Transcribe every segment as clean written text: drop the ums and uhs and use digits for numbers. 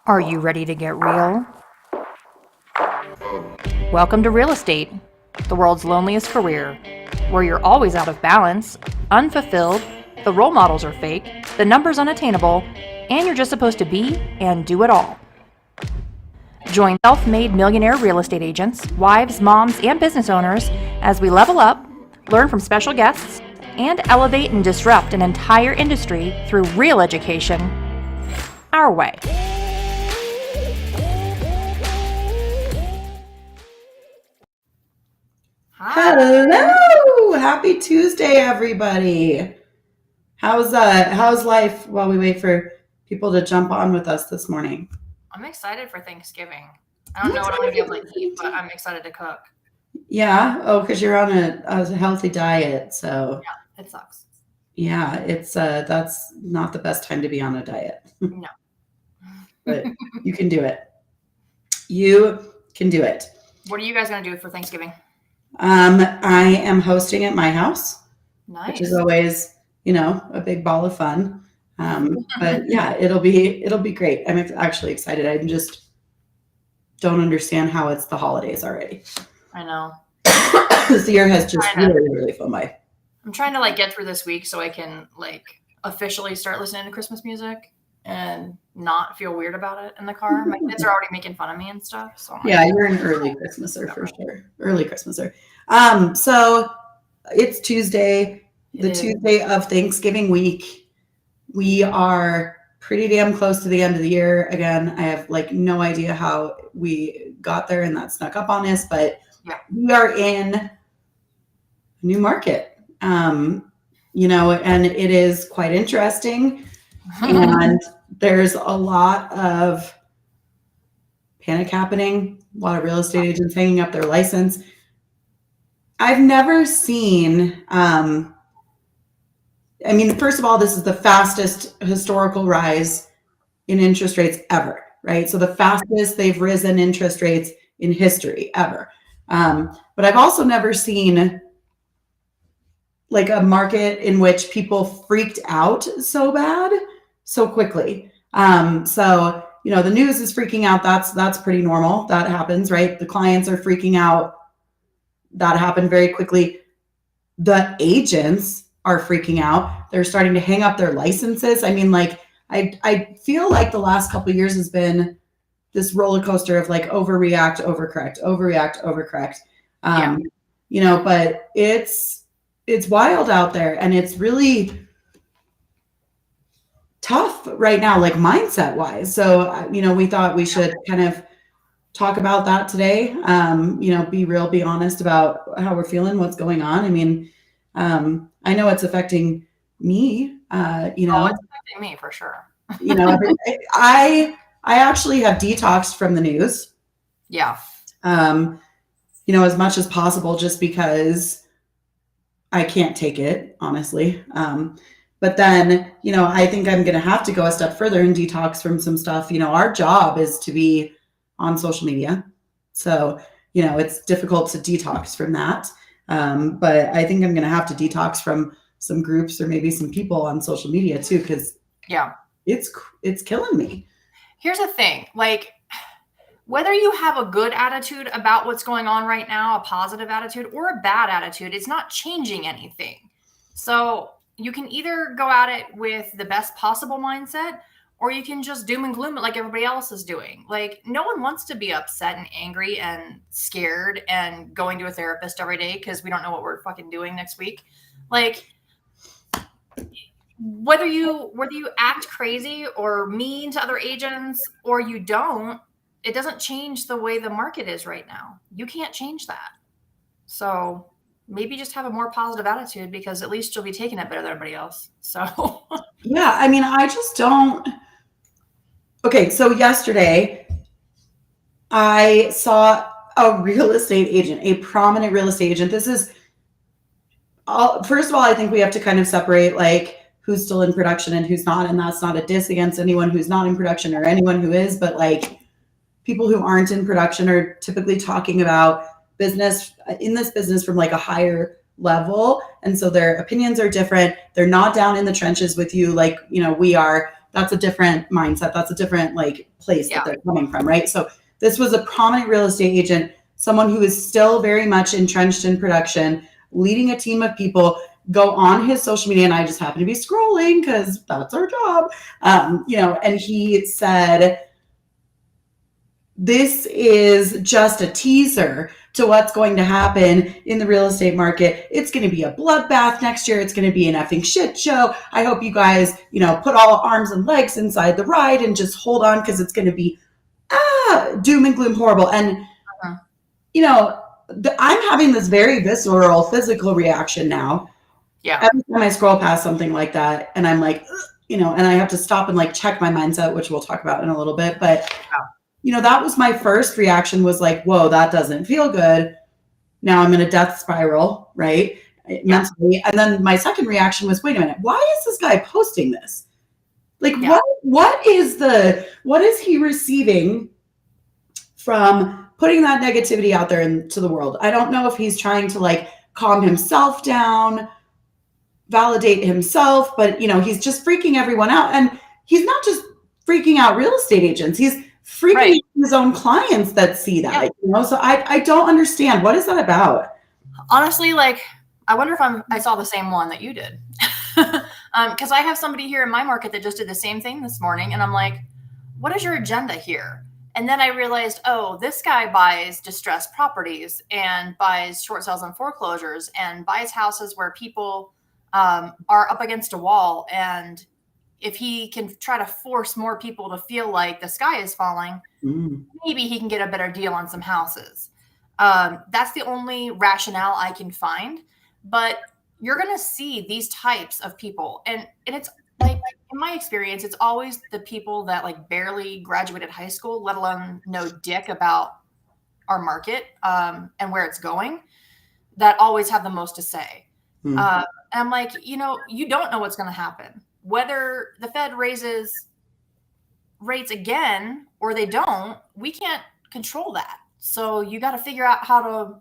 Are you ready to get real? Welcome to real estate, the world's loneliest career, where you're always out of balance, unfulfilled, the role models are fake, the numbers unattainable, and you're just supposed to be and do it all. Join self-made millionaire real estate agents, wives, moms, and business owners as we level up, learn from special guests, and elevate and disrupt an entire industry through real education our way. Hello! Happy Tuesday, everybody. How's life while we wait for people to jump on with us this morning? I'm excited for Thanksgiving. I don't know what I'm going to be able to eat, but I'm excited to cook. Yeah. Oh, because you're on a healthy diet, so Yeah, it sucks. Yeah, it's that's not the best time to be on a diet. No. But you can do it. You can do it. What are you guys going to do for Thanksgiving? I am hosting at my house, Nice. which is always, a big ball of fun. But yeah, it'll be great. I'm actually excited. I just don't understand how it's the holidays already. I know. This year has just really flown by. I'm trying to get through this week so I can officially start listening to Christmas music and not feel weird about it in the car. My kids are already making fun of me and stuff. So yeah, you're an early Christmaser for sure. Early Christmaser. So it's Tuesday, Tuesday of Thanksgiving week. We are pretty damn close to the end of the year. Again, I have no idea how we got there and that snuck up on us, but yeah, we are in a new market. And it is quite interesting. And there's a lot of panic happening, a lot of real estate agents hanging up their license. I've never seen, first of all, this is the fastest historical rise in interest rates ever, right? So the fastest they've risen interest rates in history ever. But I've also never seen a market in which people freaked out so bad so quickly. So the news is freaking out. That's pretty normal. That happens, right? The clients are freaking out. That happened very quickly. The agents are freaking out. They're starting to hang up their licenses. I feel like the last couple of years has been this roller coaster of overreact, overcorrect, overreact, overcorrect. But it's wild out there, and it's really tough right now, mindset wise. So, we thought we should kind of talk about that today. Be real, be honest about how we're feeling, what's going on. I know it's affecting me, Oh, it's affecting me for sure. I actually have detoxed from the news. Yeah. As much as possible, just because I can't take it, honestly. But then, I think I'm going to have to go a step further and detox from some stuff. Our job is to be on social media. So, it's difficult to detox from that. But I think I'm going to have to detox from some groups or maybe some people on social media too, because it's killing me. Here's the thing, whether you have a good attitude about what's going on right now, a positive attitude or a bad attitude, it's not changing anything. So you can either go at it with the best possible mindset, or you can just doom and gloom it like everybody else is doing. No one wants to be upset and angry and scared and going to a therapist every day because we don't know what we're fucking doing next week. Whether you act crazy or mean to other agents or you don't, it doesn't change the way the market is right now. You can't change that. So maybe just have a more positive attitude, because at least you'll be taking it better than everybody else. So yeah, I just don't. Okay, so yesterday I saw a real estate agent, a prominent real estate agent. This is first of all, I think we have to kind of separate who's still in production and who's not, and that's not a diss against anyone who's not in production or anyone who is, but people who aren't in production are typically talking about business in this business from a higher level. And so their opinions are different. They're not down in the trenches with you we are. that's a different mindset. That's a different like place that they're coming from, right? So this was a prominent real estate agent, someone who is still very much entrenched in production, leading a team of people, go on his social media, and I just happen to be scrolling because that's our job, and he said, this is just a teaser to what's going to happen in the real estate market. It's going to be a bloodbath next year. It's going to be an effing shit show. I hope you guys, put all arms and legs inside the ride and just hold on, because it's going to be doom and gloom, horrible. And, I'm having this very visceral physical reaction now. Yeah. Every time I scroll past something like that, and I'm like, and I have to stop and like check my mindset, which we'll talk about in a little bit. But, that was my first reaction, was like, whoa, that doesn't feel good. Now I'm in a death spiral, right? Mentally. And then my second reaction was, wait a minute, why is this guy posting this? Like, what is he receiving from putting that negativity out there into the world? I don't know if he's trying to like calm himself down, validate himself, but he's just freaking everyone out. And he's not just freaking out real estate agents. He's freaking his own clients that see that, So I don't understand. What is that about? Honestly, like, I wonder if I saw the same one that you did. Because I have somebody here in my market that just did the same thing this morning. And I'm like, what is your agenda here? And then I realized, oh, this guy buys distressed properties and buys short sales and foreclosures and buys houses where people are up against a wall. And if he can try to force more people to feel like the sky is falling, maybe he can get a better deal on some houses. That's the only rationale I can find. But you're going to see these types of people. And it's like, in my experience, it's always the people that like barely graduated high school, let alone know dick about our market and where it's going, that always have the most to say. And I'm like, you don't know what's going to happen. Whether the Fed raises rates again or they don't, we can't control that. So you got to figure out how to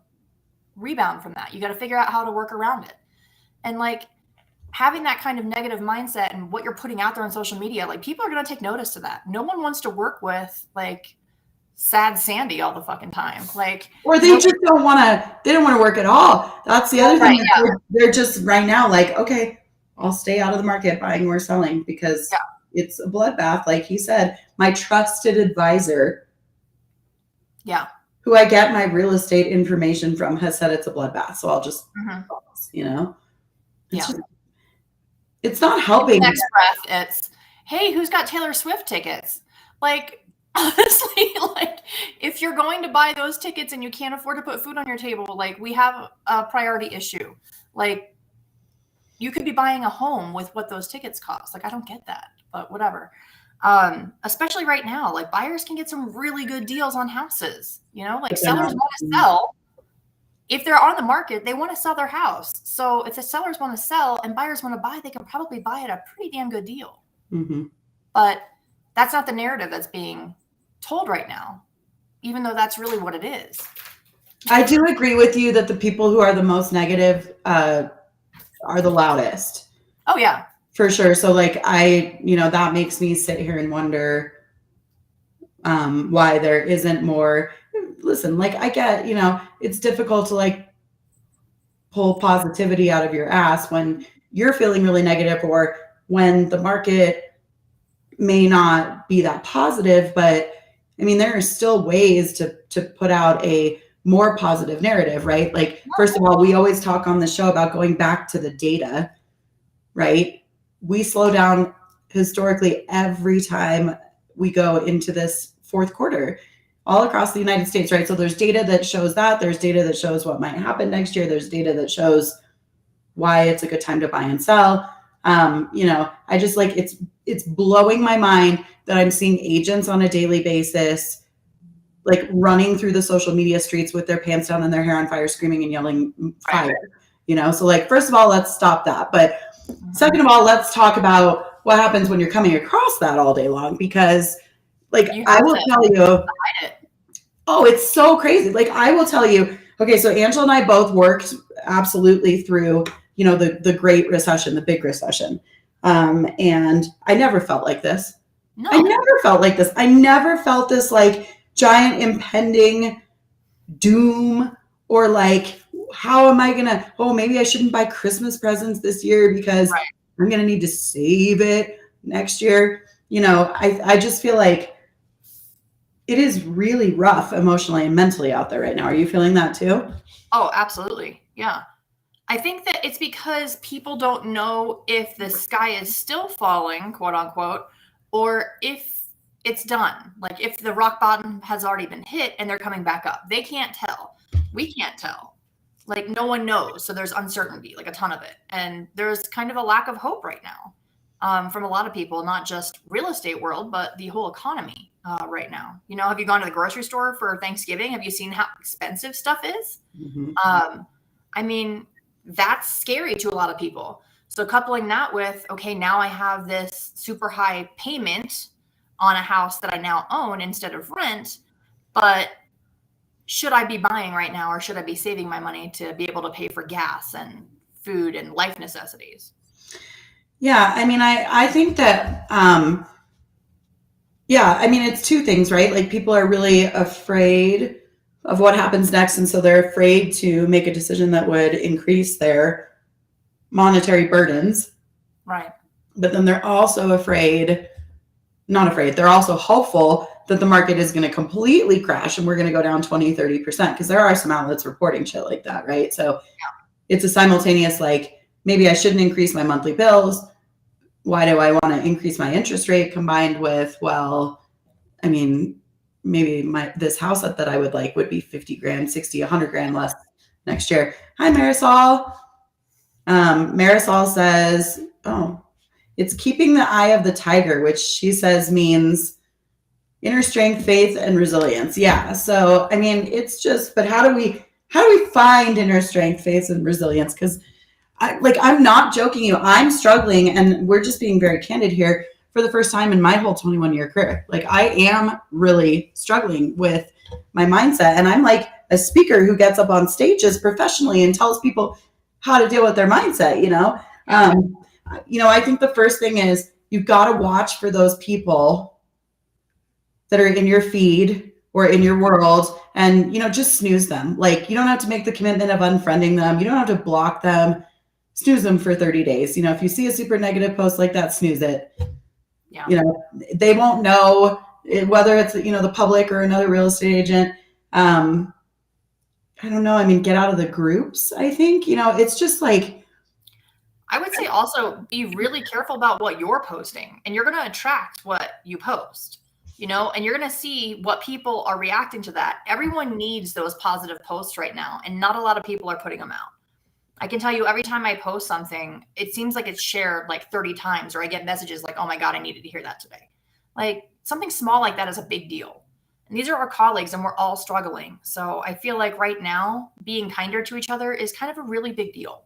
rebound from that. You got to figure out how to work around it. And like having that kind of negative mindset and what you're putting out there on social media, like people are going to take notice to that. No one wants to work with like sad Sandy all the fucking time. Like, or they just don't want to work at all. That's the other thing. They're just right now like, okay, I'll stay out of the market buying or selling because it's a bloodbath. Like he said, my trusted advisor, who I get my real estate information from, has said it's a bloodbath. So I'll just, it's not helping. The next breath, it's, hey, who's got Taylor Swift tickets? Like, honestly, like if you're going to buy those tickets and you can't afford to put food on your table, like we have a priority issue. Like, you could be buying a home with what those tickets cost. Like, I don't get that, but whatever. Especially right now, like buyers can get some really good deals on houses, like sellers want to sell. If they're on the market, they want to sell their house. So if the sellers want to sell and buyers want to buy, they can probably buy at a pretty damn good deal. But that's not the narrative that's being told right now, even though that's really what it is. I do agree with you that the people who are the most negative, are the loudest. Oh yeah, for sure. So like that makes me sit here and wonder why there isn't more. Listen, like I get, it's difficult to like pull positivity out of your ass when you're feeling really negative or when the market may not be that positive, but I mean, there are still ways to put out a more positive narrative, right? Like, first of all, we always talk on the show about going back to the data, right? We slow down historically every time we go into this fourth quarter all across the United States, right? So there's data that shows that. There's data that shows what might happen next year. There's data that shows why it's a good time to buy and sell. I just like, it's blowing my mind that I'm seeing agents on a daily basis like running through the social media streets with their pants down and their hair on fire, screaming and yelling fire, So like, first of all, let's stop that. But second of all, let's talk about what happens when you're coming across that all day long, because like, I will tell you, it's so crazy. Like, I will tell you, okay, so Angela and I both worked absolutely through, the Great Recession, the big recession. And I never felt like this. No. I never felt like this. I never felt this like giant impending doom or like, how am I gonna, oh, maybe I shouldn't buy Christmas presents this year because Right. I'm gonna need to save it next year. I just feel like it is really rough emotionally and mentally out there right now. Are you feeling that too? Oh, absolutely. Yeah. I think that it's because people don't know if the sky is still falling, quote unquote, or if it's done. Like if the rock bottom has already been hit and they're coming back up. They can't tell. We can't tell. Like no one knows. So there's uncertainty, like a ton of it. And there's kind of a lack of hope right now from a lot of people, not just real estate world, but the whole economy right now. Have you gone to the grocery store for Thanksgiving? Have you seen how expensive stuff is? I mean, that's scary to a lot of people. So coupling that with, okay, now I have this super high payment on a house that I now own instead of rent, but should I be buying right now or should I be saving my money to be able to pay for gas and food and life necessities? Yeah, I mean, I think that, it's two things, right? Like people are really afraid of what happens next. And so they're afraid to make a decision that would increase their monetary burdens. Right. But then they're also they're also hopeful that the market is going to completely crash and we're going to go down 20, 30%, because there are some outlets reporting shit like that, right? So it's a simultaneous, like, maybe I shouldn't increase my monthly bills. Why do I want to increase my interest rate, combined with, well, I mean, maybe this house that I would like would be 50 grand, 60, 100 grand less next year. Hi, Marisol. Marisol says, it's keeping the eye of the tiger, which she says means inner strength, faith, and resilience. Yeah. So, I mean, it's just, but how do we find inner strength, faith, and resilience? Because I'm not joking you. I'm struggling, and we're just being very candid here, for the first time in my whole 21-year career. Like, I am really struggling with my mindset. And I'm like a speaker who gets up on stages professionally and tells people how to deal with their mindset, I think the first thing is you've got to watch for those people that are in your feed or in your world and, just snooze them. Like, you don't have to make the commitment of unfriending them. You don't have to block them. Snooze them for 30 days. If you see a super negative post like that, snooze it. Yeah. They won't know whether it's, the public or another real estate agent. I don't know. I mean, get out of the groups, I think. It's just like, I would say also be really careful about what you're posting, and you're going to attract what you post, and you're going to see what people are reacting to that. Everyone needs those positive posts right now, and not a lot of people are putting them out. I can tell you every time I post something, it seems like it's shared like 30 times, or I get messages like, oh my God, I needed to hear that today. Like something small like that is a big deal. And these are our colleagues and we're all struggling. So I feel like right now being kinder to each other is kind of a really big deal.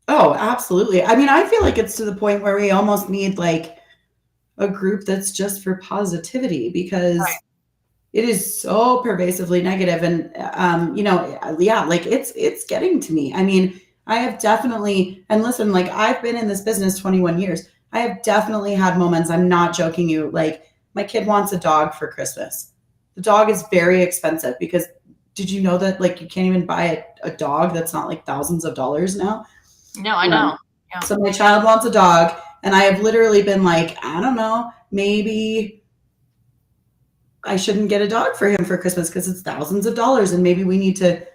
Oh, absolutely. I mean, I feel like it's to the point where we almost need like a group that's just for positivity, because it is so pervasively negative. And, like it's getting to me. I mean, I have definitely, and listen, like I've been in this business 21 years. I have definitely had moments, I'm not joking you, like my kid wants a dog for Christmas. The dog is very expensive, because did you know that like you can't even buy a dog that's not like thousands of dollars now? No, I know. Yeah. So my child wants a dog, and I have literally been like, I don't know, maybe I shouldn't get a dog for him for Christmas because it's thousands of dollars, and maybe we need to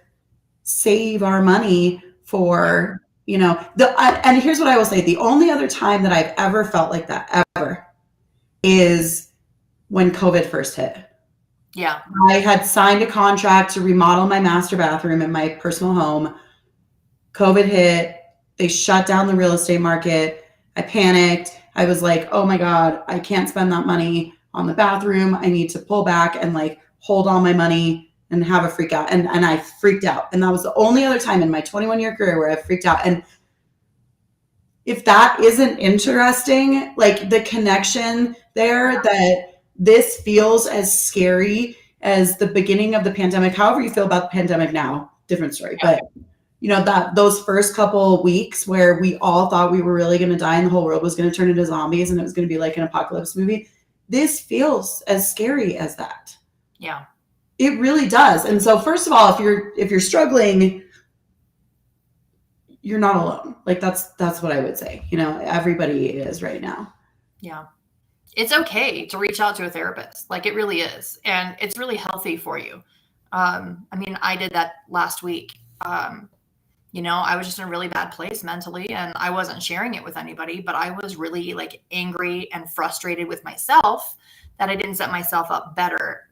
save our money for, and here's what I will say. The only other time that I've ever felt like that ever is when COVID first hit. Yeah. I had signed a contract to remodel my master bathroom in my personal home. COVID hit. They shut down the real estate market. I panicked. I was like, oh my God, I can't spend that money on the bathroom. I need to pull back and like hold all my money and have a freak out. And I freaked out. And that was the only other time in my 21-year career where I freaked out. And if that isn't interesting, like the connection there, that this feels as scary as the beginning of the pandemic, however you feel about the pandemic now, different story. But that those first couple weeks where we all thought we were really going to die and the whole world was going to turn into zombies and it was going to be like an apocalypse movie. This feels as scary as that. Yeah. It really does. And so first of all, if you're struggling, you're not alone. Like that's what I would say. Everybody is right now. Yeah. It's okay to reach out to a therapist. Like it really is. And it's really healthy for you. I mean, I did that last week. I was just in a really bad place mentally and I wasn't sharing it with anybody, but I was really like angry and frustrated with myself that I didn't set myself up better.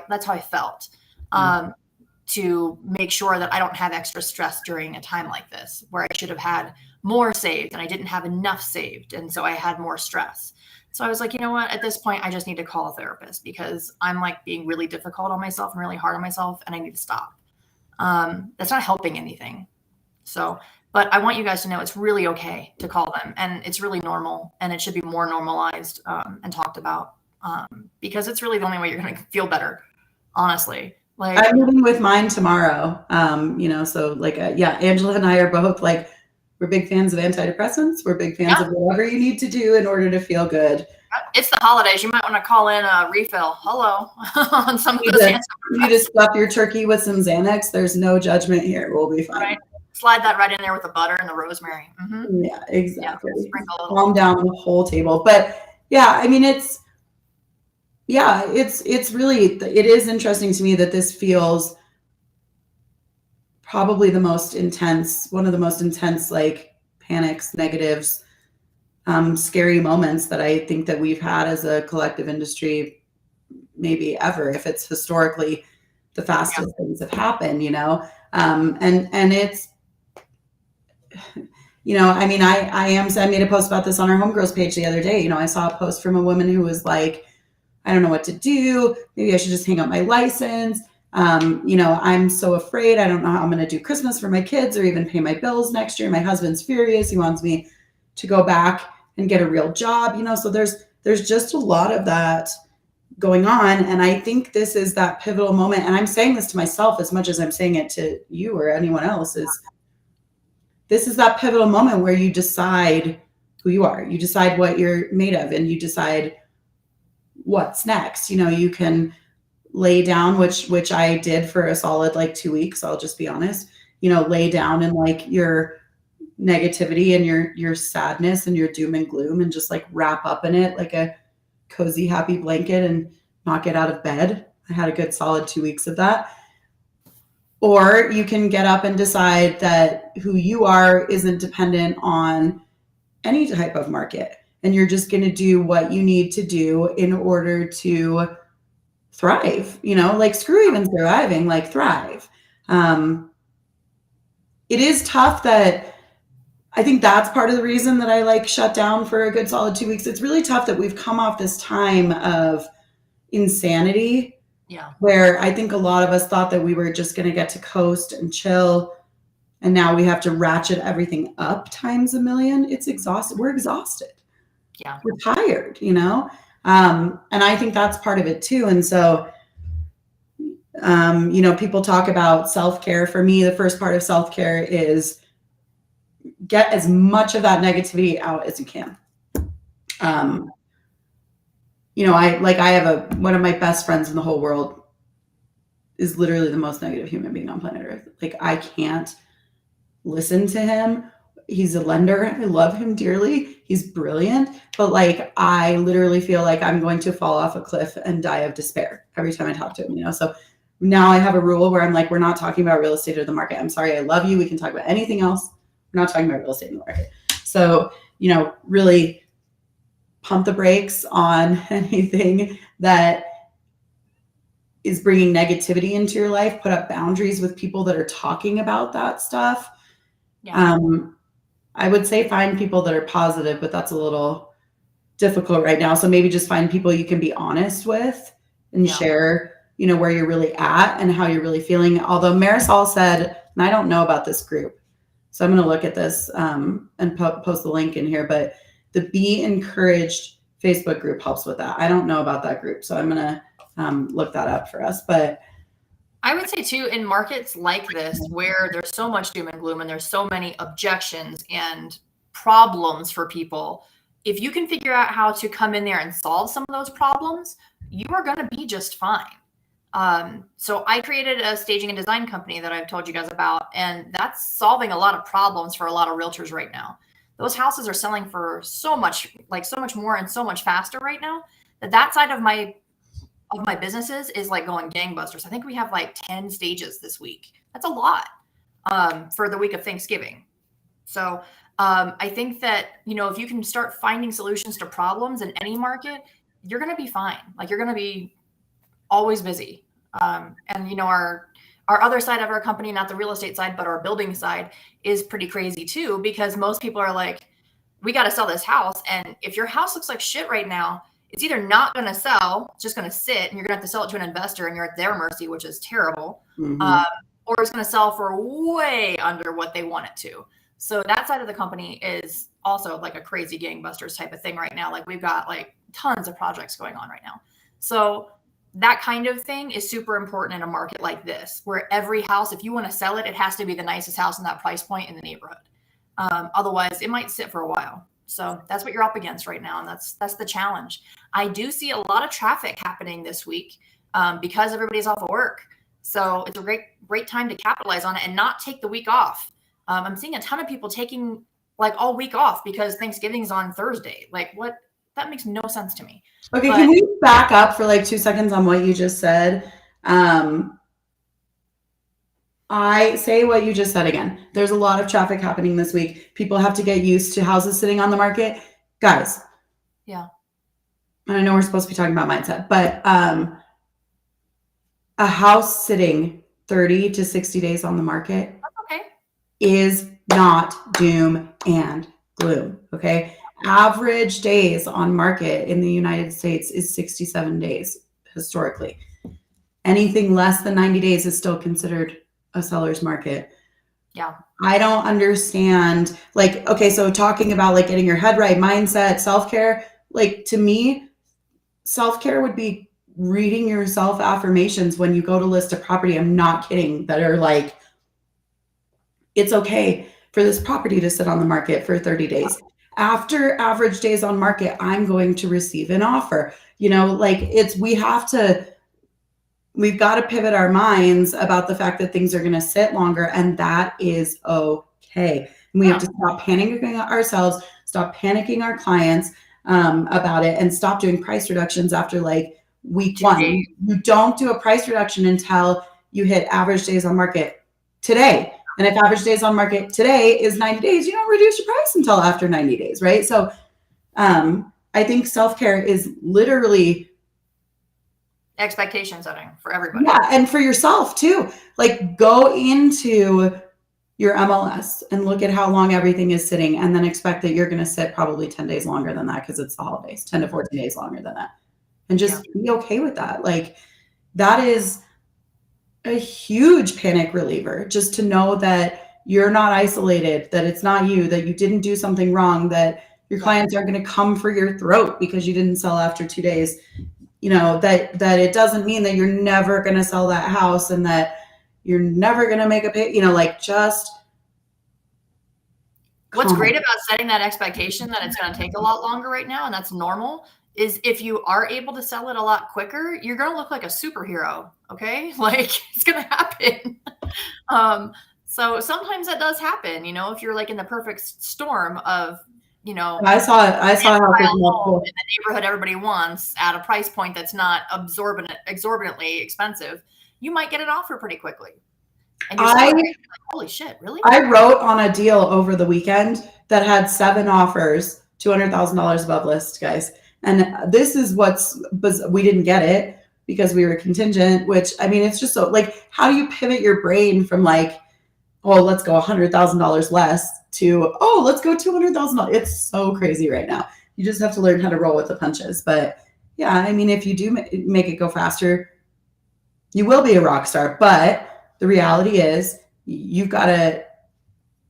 That's how I felt. To make sure that I don't have extra stress during a time like this where I should have had more saved and I didn't have enough saved. And so I had more stress. So I was like, you know what, at this point, I just need to call a therapist because I'm like being really difficult on myself and really hard on myself and I need to stop. That's not helping anything. So, but I want you guys to know it's really okay to call them and it's really normal and it should be more normalized and talked about because it's really the only way you're going to feel better, honestly. Like I'm meeting with mine tomorrow. So like, Angela and I are both like, we're big fans of antidepressants. We're big fans of whatever you need to do in order to feel good. It's the holidays. You might want to call in a refill. Hello. On some of those You need to stuff your turkey with some Xanax. There's no judgment here. We'll be fine. Right. Slide that right in there with the butter and the rosemary. Mm-hmm. Yeah, exactly. Yeah, calm down the whole table. But yeah, I mean, it's really, it is interesting to me that this feels probably one of the most intense, like panics, negatives, scary moments that I think that we've had as a collective industry, maybe ever, if it's historically the fastest things have happened, and it's, I mean, I made a post about this on our Homegirls page the other day. I saw a post from a woman who was like, I don't know what to do. Maybe I should just hang up my license. I'm so afraid. I don't know how I'm going to do Christmas for my kids or even pay my bills next year. My husband's furious. He wants me to go back and get a real job, so there's just a lot of that going on. And I think this is that pivotal moment. And I'm saying this to myself as much as I'm saying it to you or anyone else this is that pivotal moment where you decide who you are. You decide what you're made of and you decide what's next. You can lay down, which I did for a solid like 2 weeks. I'll just be honest, lay down in like your negativity and your sadness and your doom and gloom and just like wrap up in it like a cozy, happy blanket and not get out of bed. I had a good solid 2 weeks of that. Or you can get up and decide that who you are isn't dependent on any type of market. And you're just going to do what you need to do in order to thrive, like screw even surviving, like thrive. It is tough that I think that's part of the reason that I like shut down for a good solid 2 weeks. It's really tough that we've come off this time of insanity. Yeah. Where I think a lot of us thought that we were just going to get to coast and chill. And now we have to ratchet everything up times a million. It's exhausted. We're exhausted. Yeah. We're tired, and I think that's part of it too. And so, people talk about self-care. For me, the first part of self-care is get as much of that negativity out as you can. I have one of my best friends in the whole world is literally the most negative human being on planet Earth. Like I can't listen to him. He's a lender. I love him dearly. He's brilliant. But like, I literally feel like I'm going to fall off a cliff and die of despair every time I talk to him, So now I have a rule where I'm like, we're not talking about real estate or the market. I'm sorry. I love you. We can talk about anything else. We're not talking about real estate in the market. So, really pump the brakes on anything that is bringing negativity into your life. Put up boundaries with people that are talking about that stuff. Yeah. I would say find people that are positive, but that's a little difficult right now. So maybe just find people you can be honest with and share, where you're really at and how you're really feeling. Although Marisol said, and I don't know about this group, so I'm going to look at this and post the link in here, but the Be Encouraged Facebook group helps with that. I don't know about that group, so I'm going to look that up for us. But I would say too, in markets like this, where there's so much doom and gloom and there's so many objections and problems for people, if you can figure out how to come in there and solve some of those problems, you are going to be just fine. So I created a staging and design company that I've told you guys about, and that's solving a lot of problems for a lot of realtors right now. Those houses are selling for so much, like so much more and so much faster right now, that side of my businesses is like going gangbusters. I think we have like 10 stages this week. That's a lot for the week of Thanksgiving. So I think that, if you can start finding solutions to problems in any market, you're going to be fine. Like, you're going to be always busy. And, our other side of our company, not the real estate side, but our building side, is pretty crazy too, because most people are like, we got to sell this house. And if your house looks like shit right now, it's either not going to sell, it's just going to sit, and you're going to have to sell it to an investor, and you're at their mercy, which is terrible. Or it's going to sell for way under what they want it to. So that side of the company is also like a crazy gangbusters type of thing right now. Like, we've got like tons of projects going on right now. So that kind of thing is super important in a market like this, where every house, if you want to sell it, it has to be the nicest house in that price point in the neighborhood. Otherwise, it might sit for a while. So that's what you're up against right now, and that's the challenge. I do see a lot of traffic happening this week because everybody's off of work. So it's a great time to capitalize on it and not take the week off. I'm seeing a ton of people taking like all week off because Thanksgiving's on Thursday. Like, what? That makes no sense to me. Okay, can we back up for like 2 seconds on what you just said? I say what you just said again. There's a lot of traffic happening this week. People have to get used to houses sitting on the market. Guys. Yeah. I know we're supposed to be talking about mindset, but a house sitting 30 to 60 days on the market is not doom and gloom. Okay. Average days on market in the United States is 67 days historically. Anything less than 90 days is still considered a seller's market. Yeah. I don't understand. Like, okay, so talking about like getting your head right, mindset, self-care, like, to me, self-care would be reading your self affirmations when you go to list a property. I'm not kidding. That are like, it's okay for this property to sit on the market for 30 days. After average days on market, I'm going to receive an offer. Like, we've got to pivot our minds about the fact that things are going to sit longer, and that is okay. And we have to stop panicking ourselves, stop panicking our clients about it, and stop doing price reductions after like week 1. You don't do a price reduction until you hit average days on market today. And if average days on market today is 90 days, you don't reduce your price until after 90 days, right? So I think self-care is literally expectation setting for everybody. Yeah, and for yourself too. Like, go into your MLS and look at how long everything is sitting, and then expect that you're going to sit probably 10 days longer than that because it's the holidays, 10 to 14 days longer than that. And just be okay with that. Like, that is a huge panic reliever, just to know that you're not isolated, that it's not you, that you didn't do something wrong, that your clients aren't going to come for your throat because you didn't sell after 2 days. That it doesn't mean that you're never going to sell that house and that you're never going to make a pay, just. What's great about setting that expectation that it's going to take a lot longer right now, and that's normal, is if you are able to sell it a lot quicker, you're going to look like a superhero. Okay. Like, it's going to happen. So sometimes that does happen, if you're like in the perfect storm of, I saw how in the neighborhood everybody wants at a price point that's not exorbitantly expensive, you might get an offer pretty quickly. And you're like, holy shit, really? I wrote on a deal over the weekend that had 7 offers, $200,000 above list, guys. And this is we didn't get it because we were contingent, which, I mean, it's just so, like, how do you pivot your brain from like, oh, let's go $100,000 less to, oh, let's go $200,000. It's so crazy right now. You just have to learn how to roll with the punches. But yeah, I mean, if you do make it go faster, you will be a rock star. But the reality is you're going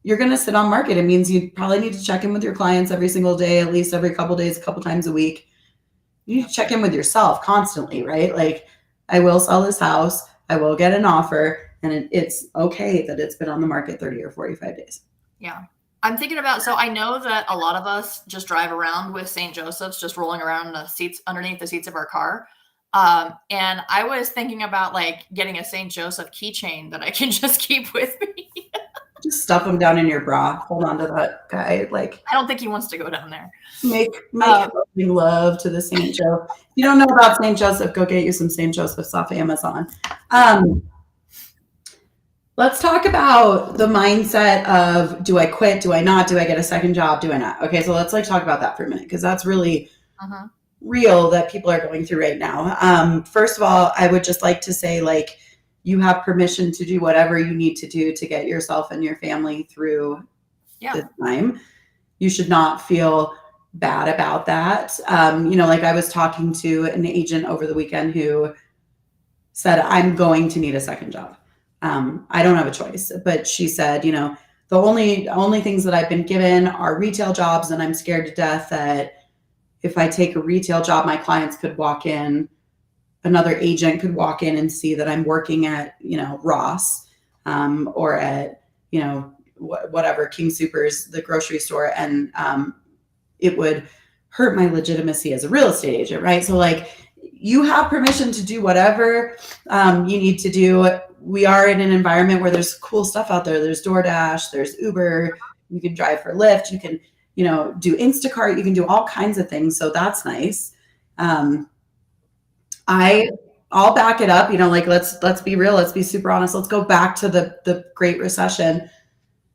to sit on market. It means you probably need to check in with your clients every single day, at least every couple days, a couple times a week. You need to check in with yourself constantly, right? Like, I will sell this house. I will get an offer, and it's okay that it's been on the market 30 or 45 days. Yeah. I'm thinking about, so I know that a lot of us just drive around with St. Joseph's just rolling around in the seats underneath the seats of our car. And I was thinking about like getting a St. Joseph keychain that I can just keep with me. Just stuff them down in your bra. Hold on to that guy. Like, I don't think he wants to go down there. make love to the St. Joe. If you don't know about St. Joseph, go get you some St. Joseph's off Amazon. Let's talk about the mindset of, do I quit? Do I not? Do I get a second job? Do I not? Okay, so let's like talk about that for a minute, because that's really real that people are going through right now. First of all, I would just like to say, like, you have permission to do whatever you need to do to get yourself and your family through this time. You should not feel bad about that. You know, like I was talking to an agent over the weekend who said, I'm going to need a second job. I don't have a choice, but she said, you know, the only things that I've been given are retail jobs, and I'm scared to death that if I take a retail job, my clients could walk in, another agent could walk in and see that I'm working at, you know, Ross, or at, you know, whatever, King Soopers, the grocery store, and it would hurt my legitimacy as a real estate agent, right? So like, you have permission to do whatever you need to do. We are in an environment where there's cool stuff out there. There's DoorDash, there's Uber, you can drive for Lyft, you can, you know, do Instacart, you can do all kinds of things. So that's nice. I'll back it up, you know, like let's be real, let's be super honest. Let's go back to the Great Recession.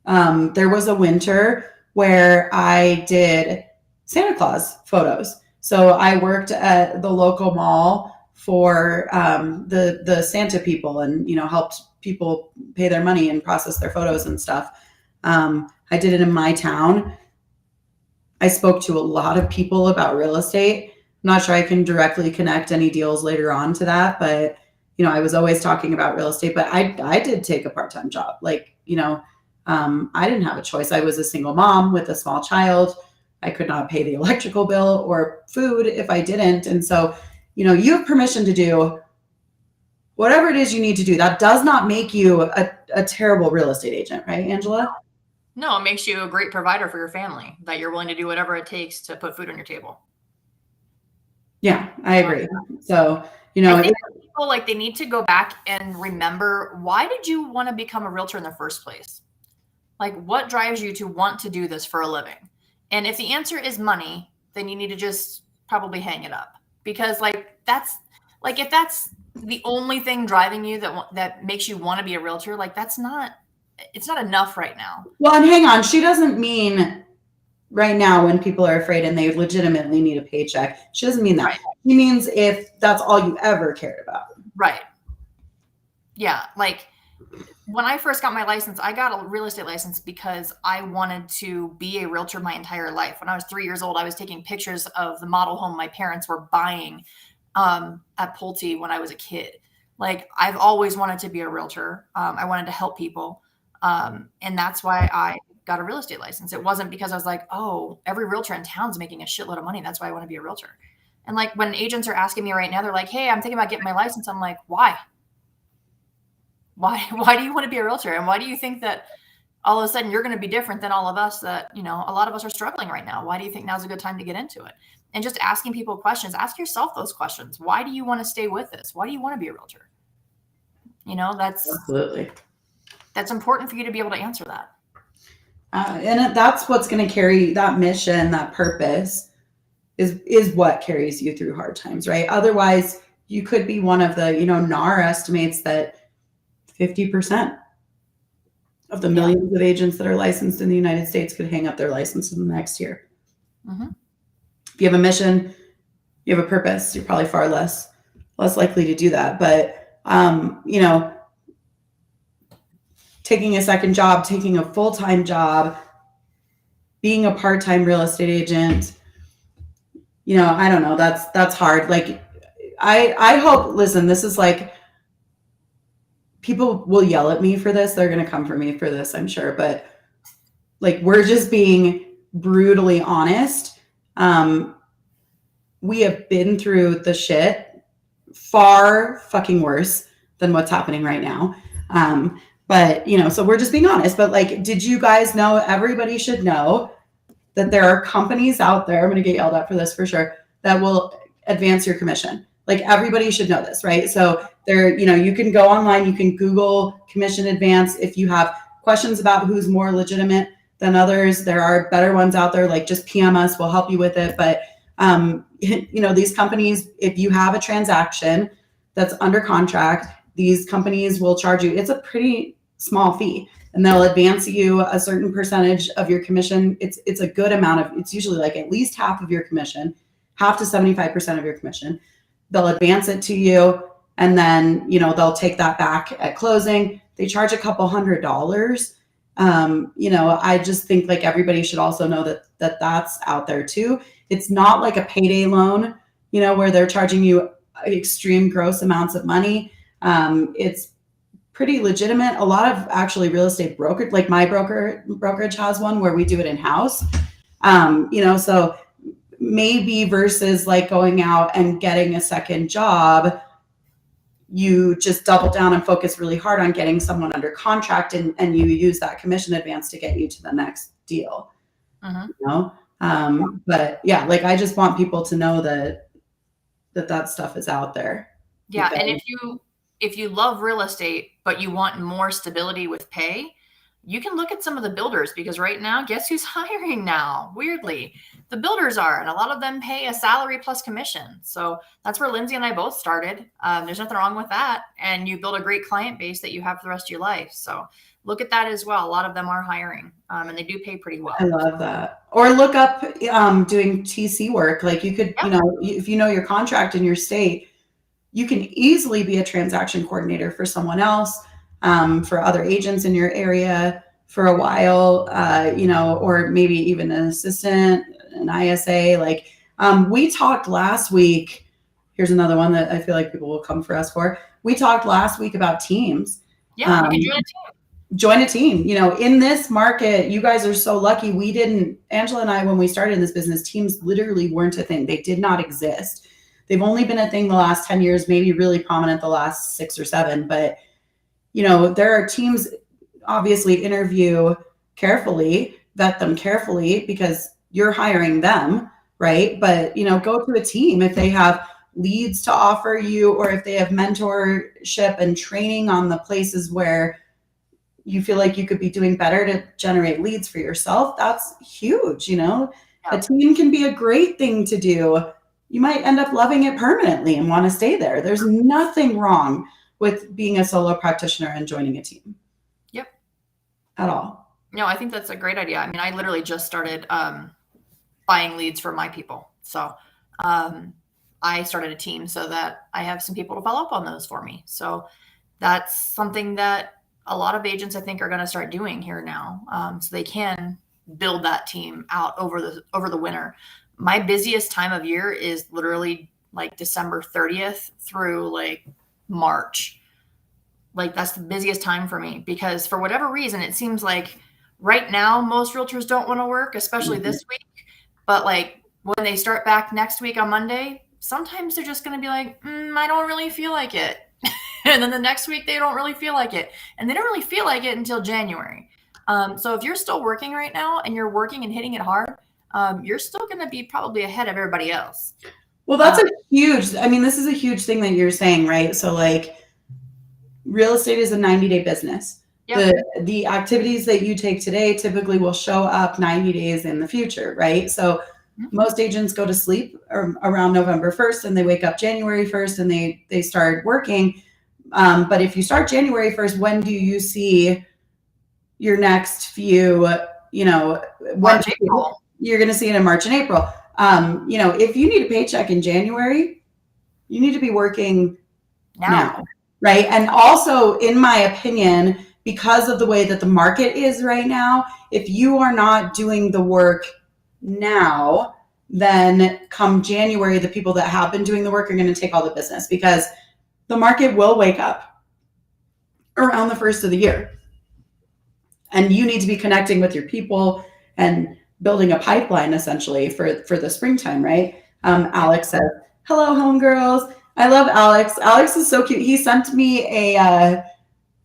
There was a winter where I did Santa Claus photos. So I worked at the local mall for the Santa people, and, you know, helped people pay their money and process their photos and stuff. I did it in my town. I spoke to a lot of people about real estate. I'm not sure I can directly connect any deals later on to that, but, you know, I was always talking about real estate, but I did take a part-time job. Like, you know, I didn't have a choice. I was a single mom with a small child. I could not pay the electrical bill or food if I didn't. And so, you know, you have permission to do whatever it is you need to do. That does not make you a terrible real estate agent, right, Angela? No, it makes you a great provider for your family, that you're willing to do whatever it takes to put food on your table. Yeah, I agree. So, you know, I think people, like, they need to go back and remember, why did you want to become a realtor in the first place? Like, what drives you to want to do this for a living? And if the answer is money, then you need to just probably hang it up, because like, that's like, if that's the only thing driving you that makes you want to be a realtor, like, it's not enough right now. Well, and hang on, she doesn't mean right now when people are afraid and they legitimately need a paycheck. She doesn't mean that. Right. She means if that's all you ever cared about. Right. Yeah. Like, when I first got my license, I got a real estate license because I wanted to be a realtor my entire life. When I was 3 years old, I was taking pictures of the model home my parents were buying at Pulte when I was a kid. Like, I've always wanted to be a realtor. I wanted to help people. And that's why I got a real estate license. It wasn't because I was like, oh, every realtor in town's making a shitload of money. That's why I want to be a realtor. And like, when agents are asking me right now, they're like, hey, I'm thinking about getting my license. I'm like, why? Why do you want to be a realtor? And why do you think that all of a sudden you're going to be different than all of us, that, you know, a lot of us are struggling right now? Why do you think now's a good time to get into it? And just asking people questions. Ask yourself those questions. Why do you want to stay with this? Why do you want to be a realtor? You know, that's important for you to be able to answer that. And that's what's going to carry that mission, that purpose is what carries you through hard times, right? Otherwise, you could be one of the, you know, NAR estimates that 50% of the millions of agents that are licensed in the United States could hang up their license in the next year. Mm-hmm. If you have a mission, you have a purpose, you're probably far less likely to do that. But, you know, taking a second job, taking a full-time job, being a part-time real estate agent, you know, I don't know, that's hard. Like, I hope, listen, this is like, people will yell at me for this. They're going to come for me for this, I'm sure. But like, we're just being brutally honest. We have been through the shit far fucking worse than what's happening right now. But so we're just being honest. But like, did you guys know? Everybody should know that there are companies out there. I'm going to get yelled at for this for sure. That will advance your commission. Like everybody should know this, right? So there, you can go online, you can Google commission advance. If you have questions about who's more legitimate than others, there are better ones out there. Like just PM us, we'll help you with it. But these companies, if you have a transaction that's under contract, these companies will charge you. It's a pretty small fee, and they'll advance you a certain percentage of your commission. It's a good amount of. It's usually like at least half of your commission, half to 75% of your commission. They'll advance it to you, and then they'll take that back at closing. They charge a couple $100. I just think like everybody should also know that that's out there too. It's not like a payday loan, where they're charging you extreme gross amounts of money. It's pretty legitimate. A lot of actually real estate brokerage, like my brokerage has one where we do it in-house. So maybe versus like going out and getting a second job, you just double down and focus really hard on getting someone under contract, and you use that commission advance to get you to the next deal. But yeah, like I just want people to know that stuff is out there. Yeah. And if you love real estate, but you want more stability with pay, you can look at some of the builders, because right now, guess who's hiring now? Weirdly, the builders are, and a lot of them pay a salary plus commission. So that's where Lindsay and I both started. There's nothing wrong with that. And you build a great client base that you have for the rest of your life. So look at that as well. A lot of them are hiring, and they do pay pretty well. I love that. Or look up doing TC work. Like you could, if you know your contract in your state, you can easily be a transaction coordinator for someone else. For other agents in your area for a while, or maybe even an assistant, an ISA. Like we talked last week. Here's another one that I feel like people will come for us for. We talked last week about teams. Yeah, you can join a team. Join a team. In this market, you guys are so lucky. Angela and I, when we started in this business, teams literally weren't a thing. They did not exist. They've only been a thing the last 10 years, maybe really prominent the last 6 or 7, but there are teams. Obviously interview carefully, vet them carefully, because you're hiring them, right? But, go to a team if they have leads to offer you, or if they have mentorship and training on the places where you feel like you could be doing better to generate leads for yourself. That's huge. Yeah. A team can be a great thing to do. You might end up loving it permanently and want to stay there. There's nothing wrong with being a solo practitioner and joining a team. Yep. At all. No, I think that's a great idea. I mean, I literally just started buying leads for my people. So I started a team so that I have some people to follow up on those for me. So that's something that a lot of agents, I think, are going to start doing here now. So they can build that team out over the winter. My busiest time of year is literally like December 30th through like March. Like that's the busiest time for me, because for whatever reason, it seems like right now, most realtors don't want to work, especially this week. But like when they start back next week on Monday, sometimes they're just going to be like, I don't really feel like it. And then the next week, they don't really feel like it. And they don't really feel like it until January. So if you're still working right now and you're working and hitting it hard, you're still going to be probably ahead of everybody else. Well, that's this is a huge thing that you're saying, right? So like real estate is a 90-day business. Yep. The activities that you take today typically will show up 90 days in the future, right? So most agents go to sleep around November 1st and they wake up January 1st and they start working. But if you start January 1st, when do you see your next few, March, April. You're going to see it in March and April. If you need a paycheck in January, you need to be working now, right? And also, in my opinion, because of the way that the market is right now, if you are not doing the work now, then come January, the people that have been doing the work are going to take all the business, because the market will wake up around the first of the year. And you need to be connecting with your people and building a pipeline essentially for the springtime, right? Alex said, hello, homegirls. I love Alex. Alex is so cute. He sent me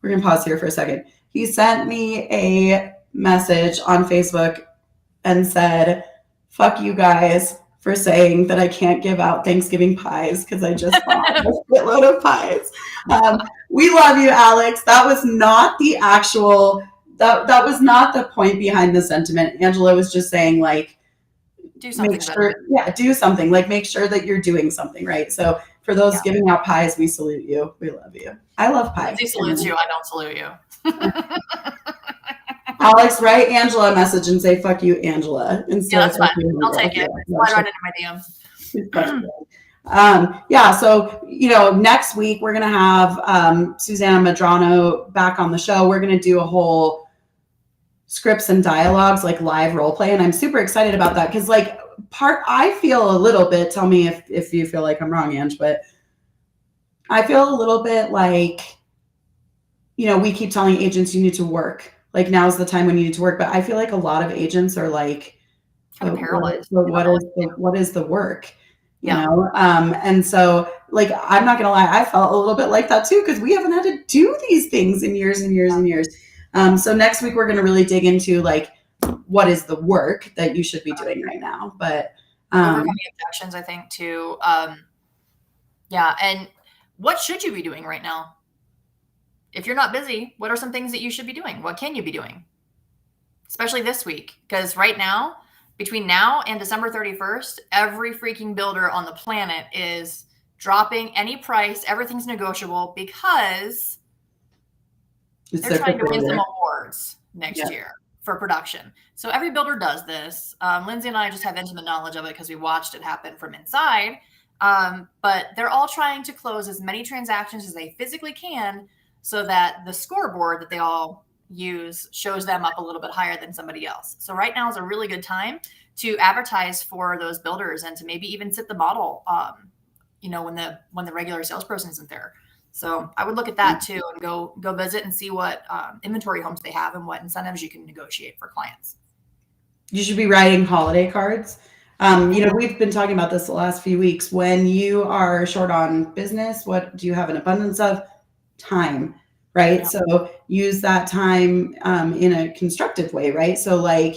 we're going to pause here for a second. He sent me a message on Facebook and said, fuck you guys for saying that I can't give out Thanksgiving pies because I just bought a shitload of pies. We love you, Alex. That was not the actual, that was not the point behind the sentiment. Angela was just saying, like, do something make sure, do something. Like, make sure that you're doing something, right? So for those giving out pies, we salute you. We love you. I love pies. Lindsay salutes you. I don't salute you. Alex, write Angela a message and say "fuck you, Angela." Yeah, that's fine. I'll take it. Slide right into my DMs. Yeah. So next week we're gonna have Susanna Madrano back on the show. We're gonna do a whole scripts and dialogues, like live role play, and I'm super excited about that because I feel a little bit. Tell me if you feel like I'm wrong, Ange, but I feel a little bit like we keep telling agents you need to work. Like, now's the time when you need to work. But I feel like a lot of agents are like, kind of paralyzed. What is the work? You know? And so, like, I'm not going to lie, I felt a little bit like that too, because we haven't had to do these things in years and years and years. So next week, we're going to really dig into, like, what is the work that you should be doing right now. But overcoming objections, I think, too. And what should you be doing right now? If you're not busy, what are some things that you should be doing? What can you be doing? Especially this week. Because right now, between now and December 31st, every freaking builder on the planet is dropping any price. Everything's negotiable because they're trying to win some awards next year for production. So every builder does this. Lindsay and I just have intimate knowledge of it because we watched it happen from inside. But they're all trying to close as many transactions as they physically can, so that the scoreboard that they all use shows them up a little bit higher than somebody else. So right now is a really good time to advertise for those builders and to maybe even sit the model, when the regular salesperson isn't there. So I would look at that too and go visit and see what inventory homes they have and what incentives you can negotiate for clients. You should be writing holiday cards. We've been talking about this the last few weeks. When you are short on business, what do you have an abundance of? Time, right? Yeah. So use that time in a constructive way, right? So, like,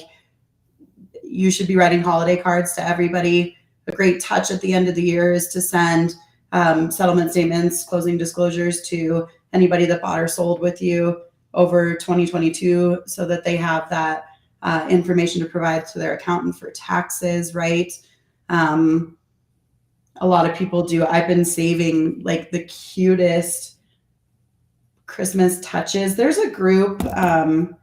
you should be writing holiday cards to everybody. A great touch at the end of the year is to send settlement statements, closing disclosures to anybody that bought or sold with you over 2022, so that they have that information to provide to their accountant for taxes, right? A lot of people do. I've been saving, like, the cutest Christmas touches. There's a group. I'm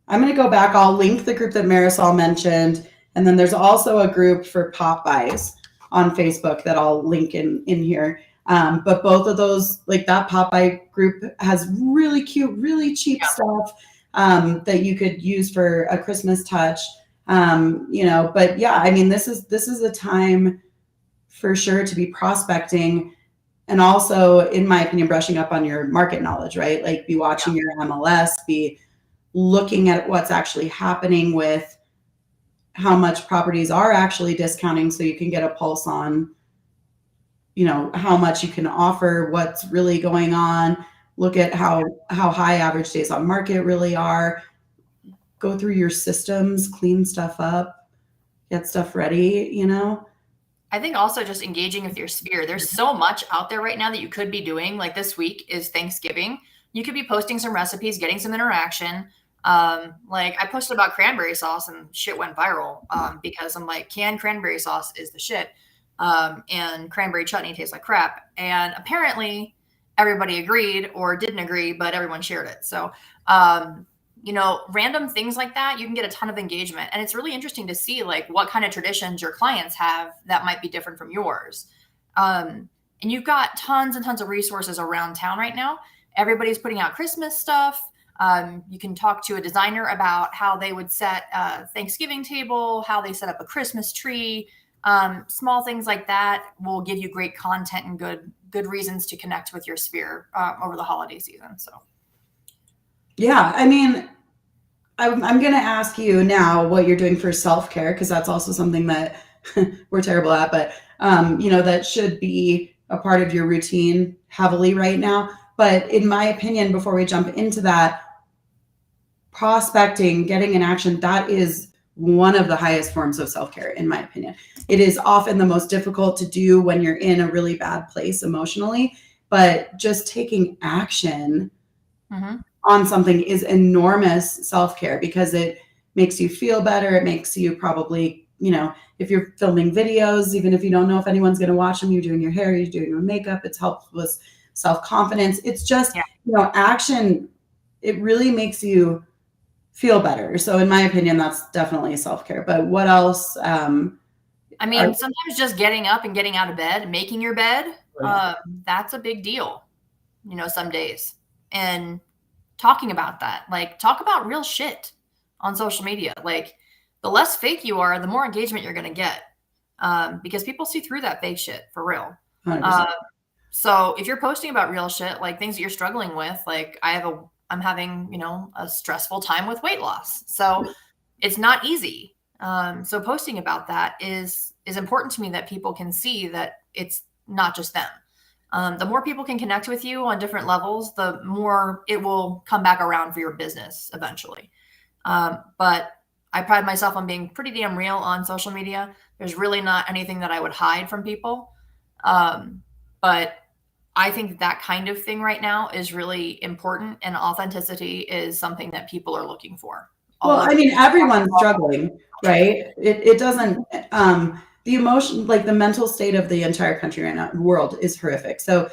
going to go back. I'll link the group that Marisol mentioned. And then there's also a group for pop buys on Facebook that I'll link in here. But both of those, like, that pop buy group has really cute, really cheap stuff that you could use for a Christmas touch. But yeah, I mean, this is a time for sure to be prospecting. And also, in my opinion, brushing up on your market knowledge, right? Like, be watching your MLS, be looking at what's actually happening with how much properties are actually discounting, so you can get a pulse on, how much you can offer, what's really going on. Look at how high average days on market really are. Go through your systems, clean stuff up, get stuff ready, I think also just engaging with your sphere. There's so much out there right now that you could be doing. Like, this week is Thanksgiving. You could be posting some recipes, getting some interaction. Like, I posted about cranberry sauce and shit went viral because I'm like, canned cranberry sauce is the shit. And cranberry chutney tastes like crap. And apparently everybody agreed or didn't agree, but everyone shared it. So, random things like that, you can get a ton of engagement. And it's really interesting to see, like, what kind of traditions your clients have that might be different from yours. And you've got tons and tons of resources around town right now. Everybody's putting out Christmas stuff. You can talk to a designer about how they would set a Thanksgiving table, how they set up a Christmas tree. Small things like that will give you great content and good reasons to connect with your sphere over the holiday season. So. Yeah, I mean, I'm going to ask you now what you're doing for self-care, because that's also something that we're terrible at, but, that should be a part of your routine heavily right now. But in my opinion, before we jump into that, prospecting, getting in action, that is one of the highest forms of self-care, in my opinion. It is often the most difficult to do when you're in a really bad place emotionally, but just taking action on something is enormous self-care because it makes you feel better. It makes you probably, if you're filming videos, even if you don't know if anyone's going to watch them, you're doing your hair, you're doing your makeup, it's helped with self-confidence. It's just, action, it really makes you feel better. So in my opinion, that's definitely self-care. But what else? Sometimes just getting up and getting out of bed, making your bed, that's a big deal, some days. And talking about that, like talk about real shit on social media. Like the less fake you are, the more engagement you're going to get, because people see through that fake shit for real. So if you're posting about real shit, like things that you're struggling with, like I'm having, a stressful time with weight loss. So it's not easy. So posting about that is important to me, that people can see that it's not just them. The more people can connect with you on different levels, the more it will come back around for your business eventually. But I pride myself on being pretty damn real on social media. There's really not anything that I would hide from people. But I think that kind of thing right now is really important, and authenticity is something that people are looking for. Well, everyone's struggling, right? It doesn't, the emotion, like the mental state of the entire country right now, world is horrific. So,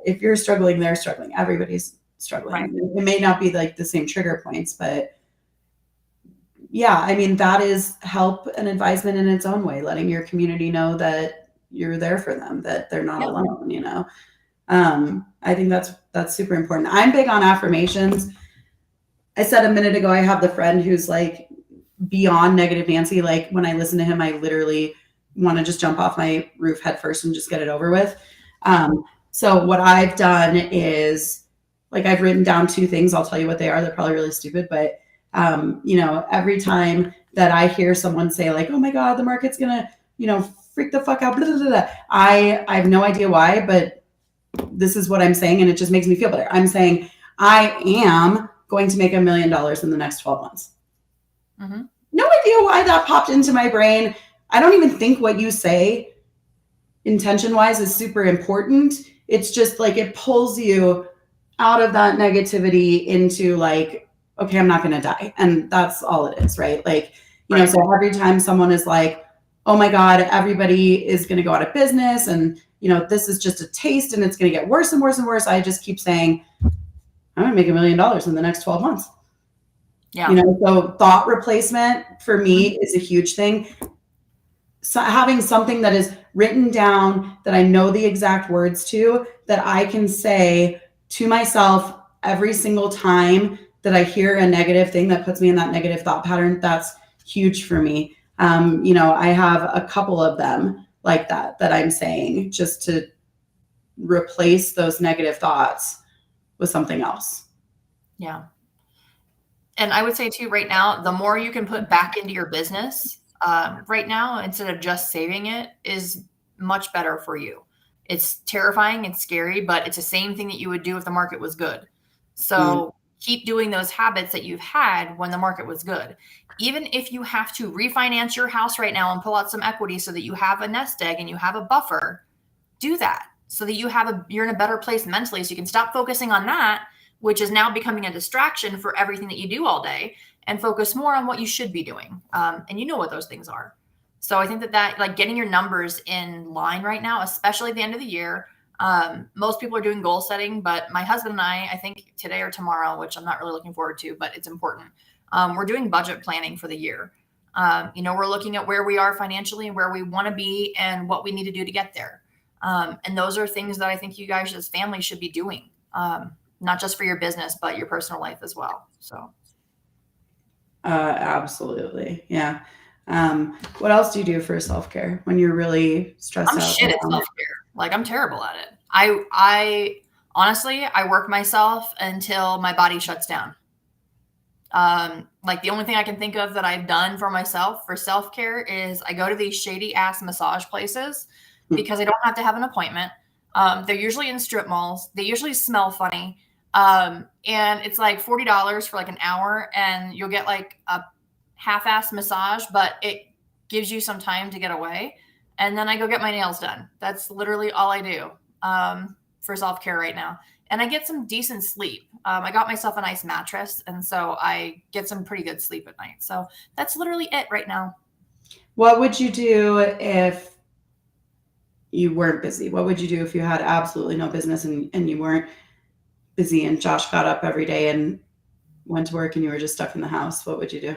if you're struggling, they're struggling. Everybody's struggling. Right. It may not be like the same trigger points, but that is help and advisement in its own way, letting your community know that you're there for them, that they're not alone, I think that's super important. I'm big on affirmations. I said a minute ago, I have the friend who's like beyond negative Nancy. Like when I listen to him, I literally want to just jump off my roof head first and just get it over with. So what I've done is, like, I've written down 2 things. I'll tell you what they are. They're probably really stupid, but every time that I hear someone say like, oh my God, the market's gonna, freak the fuck out, blah, blah, blah, blah. I have no idea why, but this is what I'm saying, and it just makes me feel better. I'm saying I am going to make $1 million in the next 12 months. Mm-hmm. No idea why that popped into my brain. I don't even think what you say intention wise is super important. It's just like, it pulls you out of that negativity into like, okay, I'm not going to die. And that's all it is. Right. Like, so every time someone is like, oh my God, everybody is going to go out of business. And, this is just a taste and it's going to get worse and worse and worse. I just keep saying, I'm going to make $1 million in the next 12 months. Yeah. So thought replacement for me is a huge thing. So having something that is written down that I know the exact words to, that I can say to myself every single time that I hear a negative thing that puts me in that negative thought pattern, that's huge for me. I have a couple of them like that I'm saying just to replace those negative thoughts with something else. Yeah. And I would say too, right now, the more you can put back into your business right now, instead of just saving it, is much better for you. It's terrifying, it's scary, but it's the same thing that you would do if the market was good. So keep doing those habits that you've had when the market was good. Even if you have to refinance your house right now and pull out some equity so that you have a nest egg and you have a buffer, do that so that you're in a better place mentally, so you can stop focusing on that, which is now becoming a distraction for everything that you do all day, and focus more on what you should be doing. And you know what those things are. So I think that like getting your numbers in line right now, especially at the end of the year, most people are doing goal setting, but my husband and I think today or tomorrow, which I'm not really looking forward to, but it's important. We're doing budget planning for the year. We're looking at where we are financially and where we want to be and what we need to do to get there. And those are things that I think you guys as family should be doing. Not just for your business, but your personal life as well. So. Absolutely. Yeah. What else do you do for self-care when you're really stressed out? I'm shit at self-care. Like, I'm terrible at it. I honestly, I work myself until my body shuts down. Like the only thing I can think of that I've done for myself for self-care is I go to these shady ass massage places because I don't have to have an appointment. They're usually in strip malls. They usually smell funny. And it's like $40 for like an hour, and you'll get like a half-ass massage, but it gives you some time to get away. And then I go get my nails done. That's literally all I do for self-care right now. And I get some decent sleep. I got myself a nice mattress, and so I get some pretty good sleep at night. So that's literally it right now. What would you do if you weren't busy? What would you do if you had absolutely no business and you weren't busy and Josh got up every day and went to work and you were just stuck in the house? What would you do?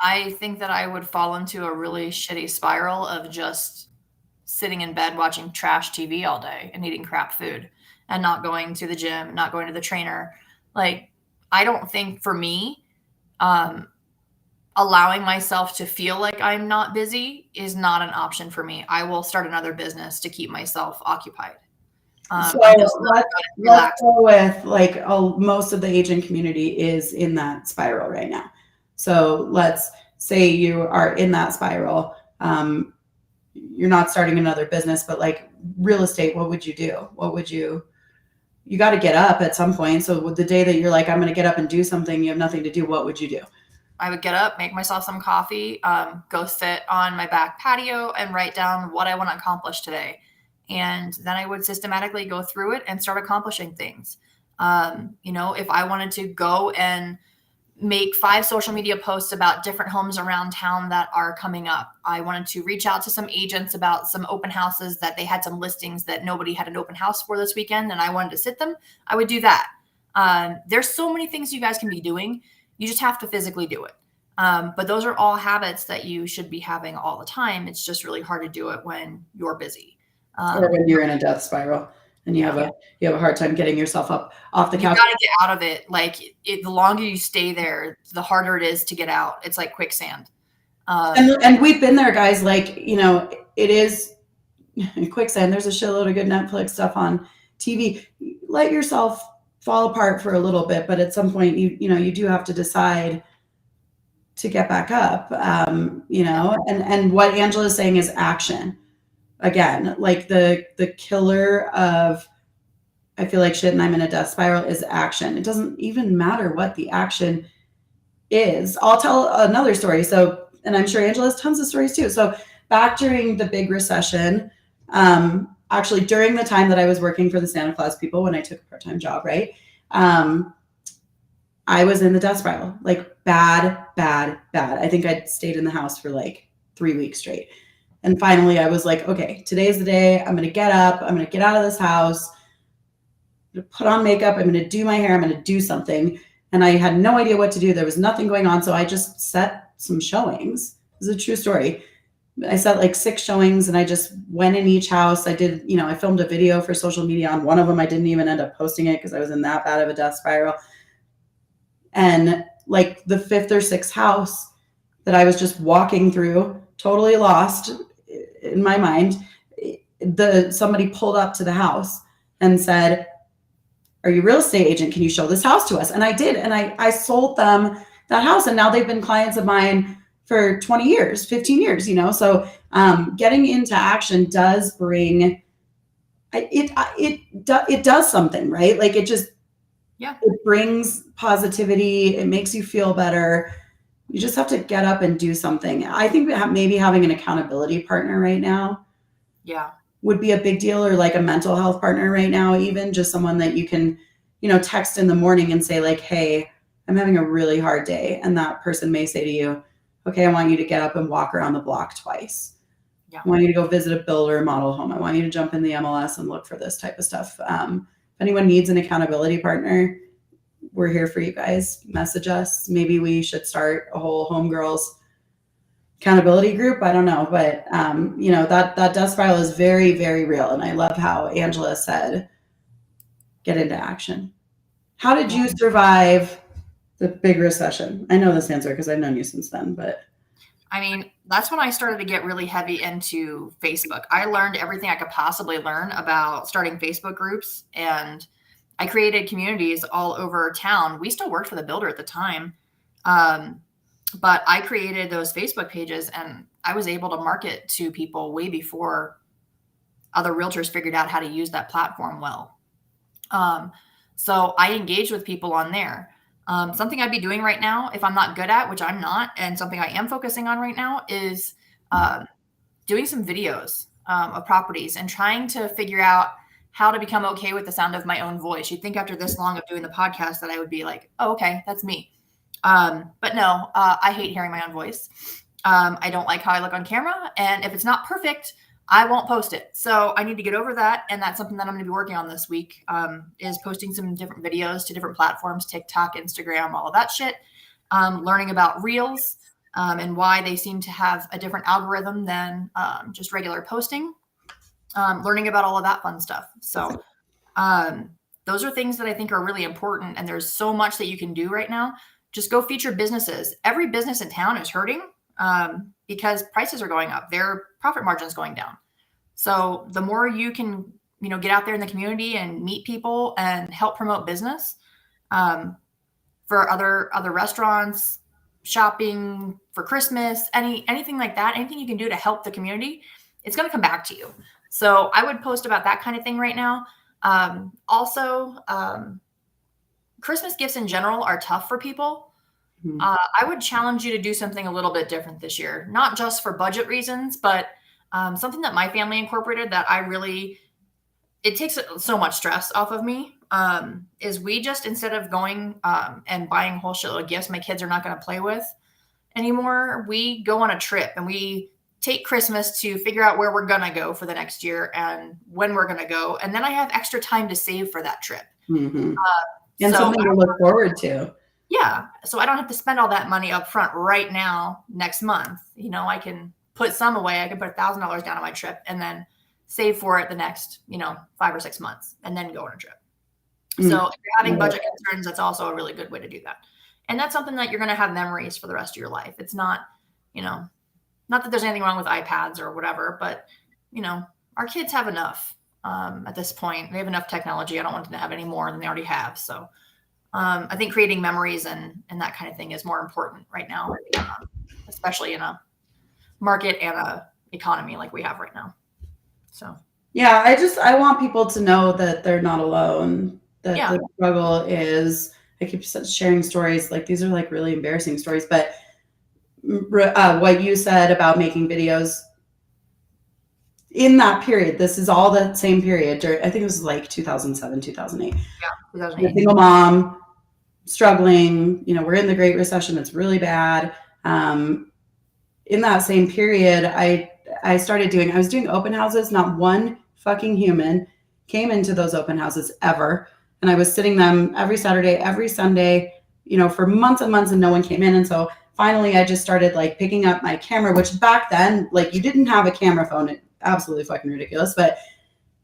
I think that I would fall into a really shitty spiral of just sitting in bed watching trash TV all day and eating crap food and not going to the gym, not going to the trainer. Like, I don't think for me, allowing myself to feel like I'm not busy is not an option for me. I will start another business to keep myself occupied. So I'm just not let's, good at let's relaxing. go with like most of the agent community is in that spiral right now. So let's say you are in that spiral. You're not starting another business, but like real estate, what would you do? You got to get up at some point. So the day that you're like, I'm going to get up and do something, you have nothing to do. What would you do? I would get up, make myself some coffee, go sit on my back patio and write down what I want to accomplish today. And then I would systematically go through it and start accomplishing things. If I wanted to go and make 5 social media posts about different homes around town that are coming up, I wanted to reach out to some agents about some open houses that they had some listings that nobody had an open house for this weekend, and I wanted to sit them, I would do that. There's so many things you guys can be doing. You just have to physically do it. But those are all habits that you should be having all the time. It's just really hard to do it when you're busy. Or when you're in a death spiral and you have a hard time getting yourself up off the couch. You got to get out of it. Like the longer you stay there, the harder it is to get out. It's like quicksand. And we've been there, guys. Like, it is quicksand. There's a shitload of good Netflix stuff on TV. Let yourself fall apart for a little bit, but at some point you do have to decide to get back up. And what Angela is saying is action. Again, like the killer of I feel like shit and I'm in a death spiral is action. It doesn't even matter what the action is. I'll tell another story. So, and I'm sure Angela has tons of stories too. So back during the big recession, actually during the time that I was working for the Santa Claus people, when I took a part-time job, right? I was in the death spiral, like bad. I think I'd stayed in the house for like 3 weeks straight. And finally I was like, okay, today's the day. I'm going to get up. I'm going to get out of this house, I'm going to put on makeup. I'm going to do my hair. I'm going to do something. And I had no idea what to do. There was nothing going on. So I just set some showings. This is a true story. I set like 6 showings and I just went in each house. I did, I filmed a video for social media on one of them. I didn't even end up posting it because I was in that bad of a death spiral. And like the 5th or 6th house that I was just walking through, totally lost in my mind, somebody pulled up to the house and said, "Are you a real estate agent? Can you show this house to us?" And I did. And I sold them that house. And now they've been clients of mine for 20 years, 15 years, So getting into action does bring, it does something, right? Like it brings positivity. It makes you feel better. You just have to get up and do something. I think maybe having an accountability partner right now would be a big deal, or like a mental health partner right now, even just someone that you can, text in the morning and say like, "Hey, I'm having a really hard day." And that person may say to you, "Okay, I want you to get up and walk around the block twice. I want you to go visit a builder model home. I want you to jump in the MLS and look for this type of stuff." If anyone needs an accountability partner, we're here for you guys. Message us. Maybe we should start a whole homegirls accountability group. I don't know, but that death spiral is very, very real. And I love how Angela said, get into action. How did you survive the big recession? I know this answer because I've known you since then, but I mean, that's when I started to get really heavy into Facebook. I learned everything I could possibly learn about starting Facebook groups, and I created communities all over town. We still worked for the builder at the time. But I created those Facebook pages and I was able to market to people way before other realtors figured out how to use that platform well. So I engage with people on there. Something I'd be doing right now, if I'm not good at, which I'm not, and something I am focusing on right now is doing some videos of properties and trying to figure out how to become okay with the sound of my own voice. You'd think after this long of doing the podcast that I would be like, oh, okay, that's me. But no, I hate hearing my own voice. I don't like how I look on camera. And if it's not perfect, I won't post it. So I need to get over that. And that's something that I'm going to be working on this week, is posting some different videos to different platforms, TikTok, Instagram, all of that shit. Learning about Reels and why they seem to have a different algorithm than just regular posting. Learning about all of that fun stuff. So those are things that I think are really important. And there's so much that you can do right now. Just go feature businesses. Every business in town is hurting because prices are going up. Their profit margin is going down. So the more you can, get out there in the community and meet people and help promote business for other restaurants, shopping for Christmas, anything like that, anything you can do to help the community, it's going to come back to you. So I would post about that kind of thing right now. Also, Christmas gifts in general are tough for people. Mhm. I would challenge you to do something a little bit different this year, not just for budget reasons, but something that my family incorporated that it takes so much stress off of me, is we just, instead of going and buying a whole shitload of gifts my kids are not going to play with anymore, we go on a trip and we take Christmas to figure out where we're going to go for the next year and when we're going to go. And then I have extra time to save for that trip. Mm-hmm. And something to look forward to. Yeah. So I don't have to spend all that money up front right now, next month. I can put some away. I can put $1,000 down on my trip and then save for it the next, 5 or 6 months and then go on a trip. So if you're having budget concerns, that's also a really good way to do that. And that's something that you're going to have memories for the rest of your life. It's not, not that there's anything wrong with iPads or whatever, but, our kids have enough at this point. They have enough technology. I don't want them to have any more than they already have. So I think creating memories and that kind of thing is more important right now, especially in a market and a economy like we have right now. So yeah, I want people to know that they're not alone, that the struggle is, I keep sharing stories, like these are like really embarrassing stories, but what you said about making videos in that period, this is all the same period. I think it was like 2007, 2008. Yeah, 2008. A single mom, struggling, we're in the Great Recession. It's really bad. In that same period, I was doing open houses. Not one fucking human came into those open houses ever. And I was sitting them every Saturday, every Sunday, for months and months, and no one came in. And so finally I just started like picking up my camera, which back then, like you didn't have a camera phone. It, absolutely fucking ridiculous. But,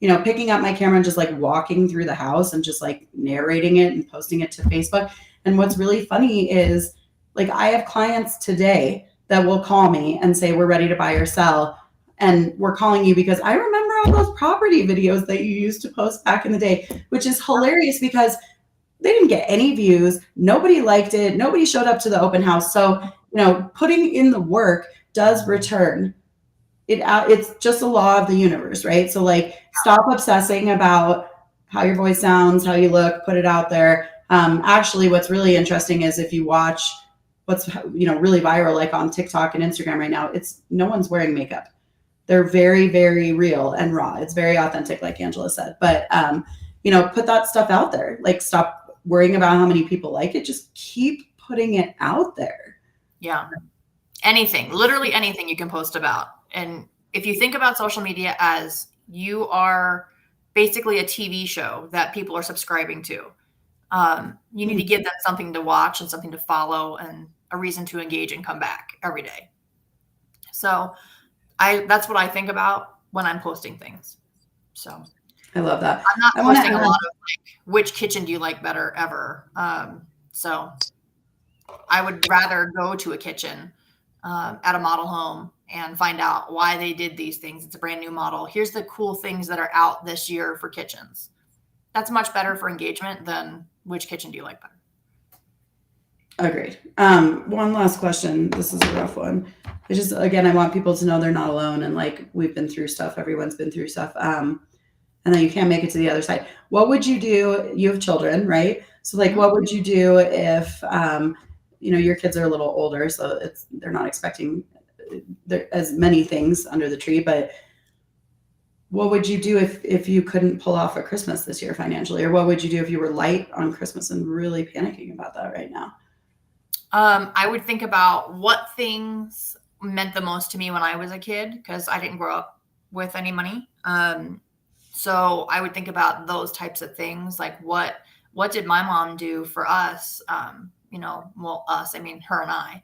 picking up my camera and just like walking through the house and just like narrating it and posting it to Facebook. And what's really funny is like, I have clients today that will call me and say, we're ready to buy or sell. And we're calling you because I remember all those property videos that you used to post back in the day, which is hilarious because they didn't get any views. Nobody liked it. Nobody showed up to the open house. So, putting in the work does return. It's just a law of the universe, right? So like, stop obsessing about how your voice sounds, how you look, put it out there. Actually, what's really interesting is if you watch what's, really viral, like on TikTok and Instagram right now, it's no one's wearing makeup. They're very, very real and raw. It's very authentic, like Angela said. But, put that stuff out there. Like, stop worrying about how many people like it. Just keep putting it out there. Yeah. Anything, literally anything you can post about. And if you think about social media as you are basically a TV show that people are subscribing to, you need to give them something to watch and something to follow and a reason to engage and come back every day. So that's what I think about when I'm posting things. So I love that. I'm not posting a lot of like, which kitchen do you like better ever? So I would rather go to a kitchen at a model home and find out why they did these things. It's a brand new model. Here's the cool things that are out this year for kitchens. That's much better for engagement than which kitchen do you like better. Agreed. One last question. This is a rough one. It's just, again, I want people to know they're not alone, and like we've been through stuff. Everyone's been through stuff. And then you can't make it to the other side. What would you do? You have children, right? So like, what would you do if, your kids are a little older, so they're not expecting as many things under the tree, but what would you do if you couldn't pull off a Christmas this year financially? Or what would you do if you were light on Christmas and really panicking about that right now? I would think about what things meant the most to me when I was a kid, because I didn't grow up with any money. So I would think about those types of things, like what did my mom do for us? Us, I mean her and I,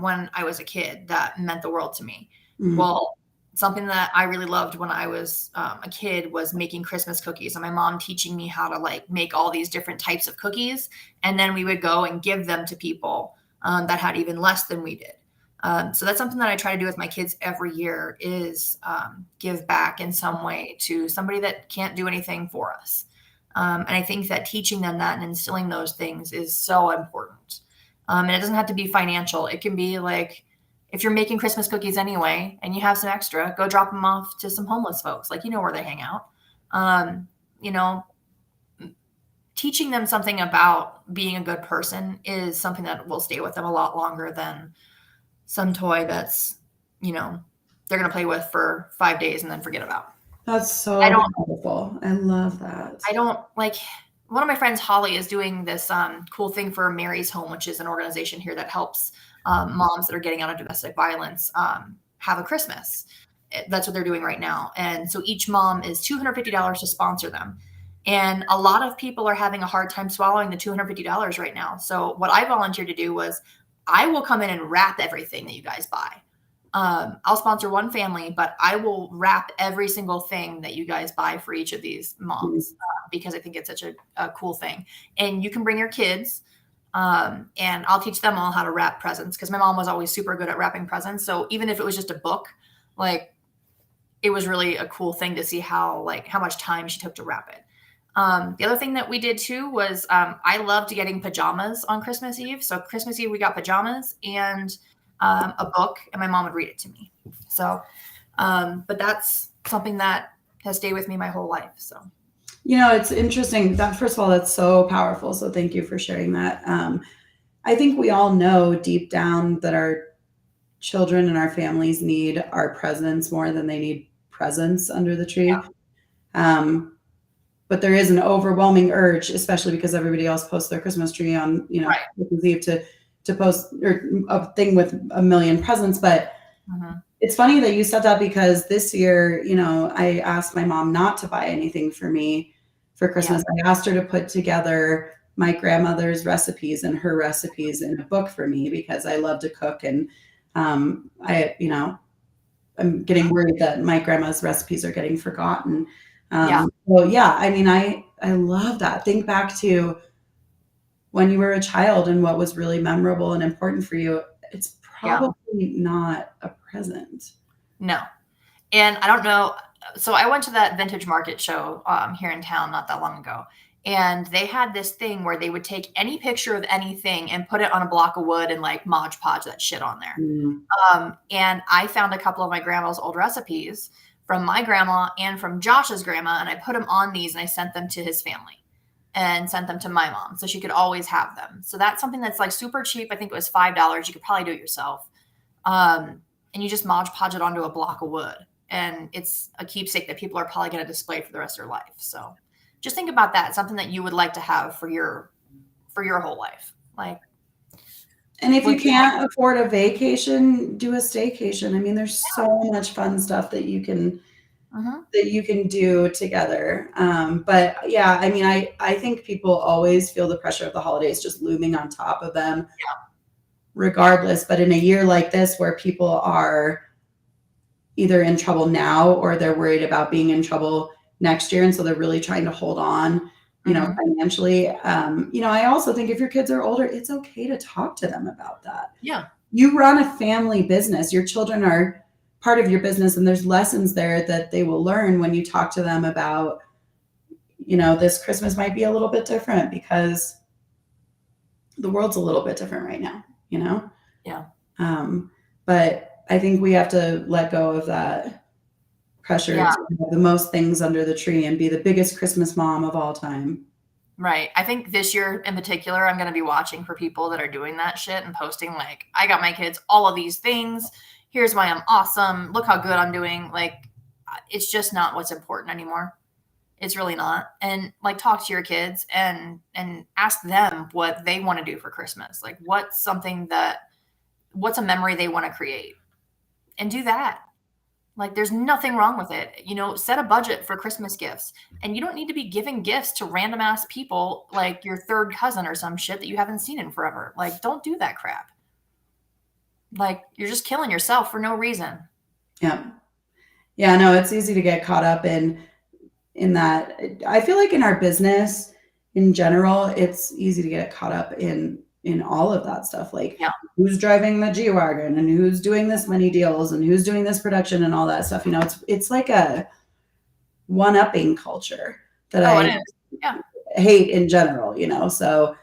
when I was a kid, that meant the world to me. Mm-hmm. Well, something that I really loved when I was a kid was making Christmas cookies, and my mom teaching me how to like make all these different types of cookies. And then we would go and give them to people that had even less than we did. So that's something that I try to do with my kids every year, is give back in some way to somebody that can't do anything for us. And I think that teaching them that and instilling those things is so important. And it doesn't have to be financial. It can be like, if you're making Christmas cookies anyway and you have some extra, go drop them off to some homeless folks. Like, where they hang out. Teaching them something about being a good person is something that will stay with them a lot longer than some toy that's, they're going to play with for 5 days and then forget about. That's so beautiful. I love that. I don't like, one of my friends, Holly, is doing this cool thing for Mary's Home, which is an organization here that helps moms that are getting out of domestic violence have a Christmas. That's what they're doing right now. And so each mom is $250 to sponsor them. And a lot of people are having a hard time swallowing the $250 right now. So what I volunteered to do was, I will come in and wrap everything that you guys buy. I'll sponsor one family, but I will wrap every single thing that you guys buy for each of these moms because I think it's such a cool thing. And you can bring your kids. And I'll teach them all how to wrap presents, because my mom was always super good at wrapping presents. So even if it was just a book, like, it was really a cool thing to see how much time she took to wrap it. The other thing that we did too was I loved getting pajamas on Christmas Eve. So Christmas Eve we got pajamas and a book, and my mom would read it to me. So, but that's something that has stayed with me my whole life. So. It's interesting that, first of all, that's so powerful. So thank you for sharing that. I think we all know deep down that our children and our families need our presence more than they need presents under the tree. Yeah. But there is an overwhelming urge, especially because everybody else posts their Christmas tree on, right. Christmas Eve to post a thing with a million presents. But it's funny that you said that, because this year, I asked my mom not to buy anything for me for Christmas. Yeah. I asked her to put together my grandmother's recipes and her recipes in a book for me, because I love to cook. And I'm getting worried that my grandma's recipes are getting forgotten. Well, yeah, I mean, I love that. Think back to when you were a child and what was really memorable and important for you. It's probably not a present. No. And I don't know. So I went to that vintage market show here in town not that long ago. And they had this thing where they would take any picture of anything and put it on a block of wood and like Mod Podge that shit on there. And I found a couple of my grandma's old recipes from my grandma and from Josh's grandma. And I put them on these and I sent them to his family and sent them to my mom so she could always have them. So that's something that's like super cheap. I think it was $5. You could probably do it yourself. And you just Mod Podge it onto a block of wood. And it's a keepsake that people are probably going to display for the rest of their life. So just think about that. Something that you would like to have for your whole life. And if you can't afford a vacation, do a staycation. I mean, there's so much fun stuff that you can do together. But yeah, I mean, I think people always feel the pressure of the holidays just looming on top of them, regardless. But in a year like this, where people are either in trouble now or they're worried about being in trouble next year, and so they're really trying to hold on, financially. I also think if your kids are older, it's okay to talk to them about that. Yeah. You run a family business. Your children are part of your business, and there's lessons there that they will learn when you talk to them about, this Christmas might be a little bit different because the world's a little bit different right now, you know? Yeah. But I think we have to let go of that pressure to have the most things under the tree and be the biggest Christmas mom of all time. Right. I think this year in particular, I'm going to be watching for people that are doing that shit and posting like, I got my kids all of these things. Here's why I'm awesome. Look how good I'm doing. Like, it's just not what's important anymore. It's really not. And like, talk to your kids and ask them what they want to do for Christmas. Like, what's a memory they want to create, and do that. Like, there's nothing wrong with it. Set a budget for Christmas gifts. And you don't need to be giving gifts to random ass people like your third cousin or some shit that you haven't seen in forever. Like, don't do that crap. Like, you're just killing yourself for no reason. Yeah. Yeah, no, it's easy to get caught up in that. I feel like in our business in general, it's easy to get caught up in all of that stuff. Like, who's driving the G-Wagon and who's doing this many deals and who's doing this production and all that stuff. It's like a one-upping culture that I hate in general, so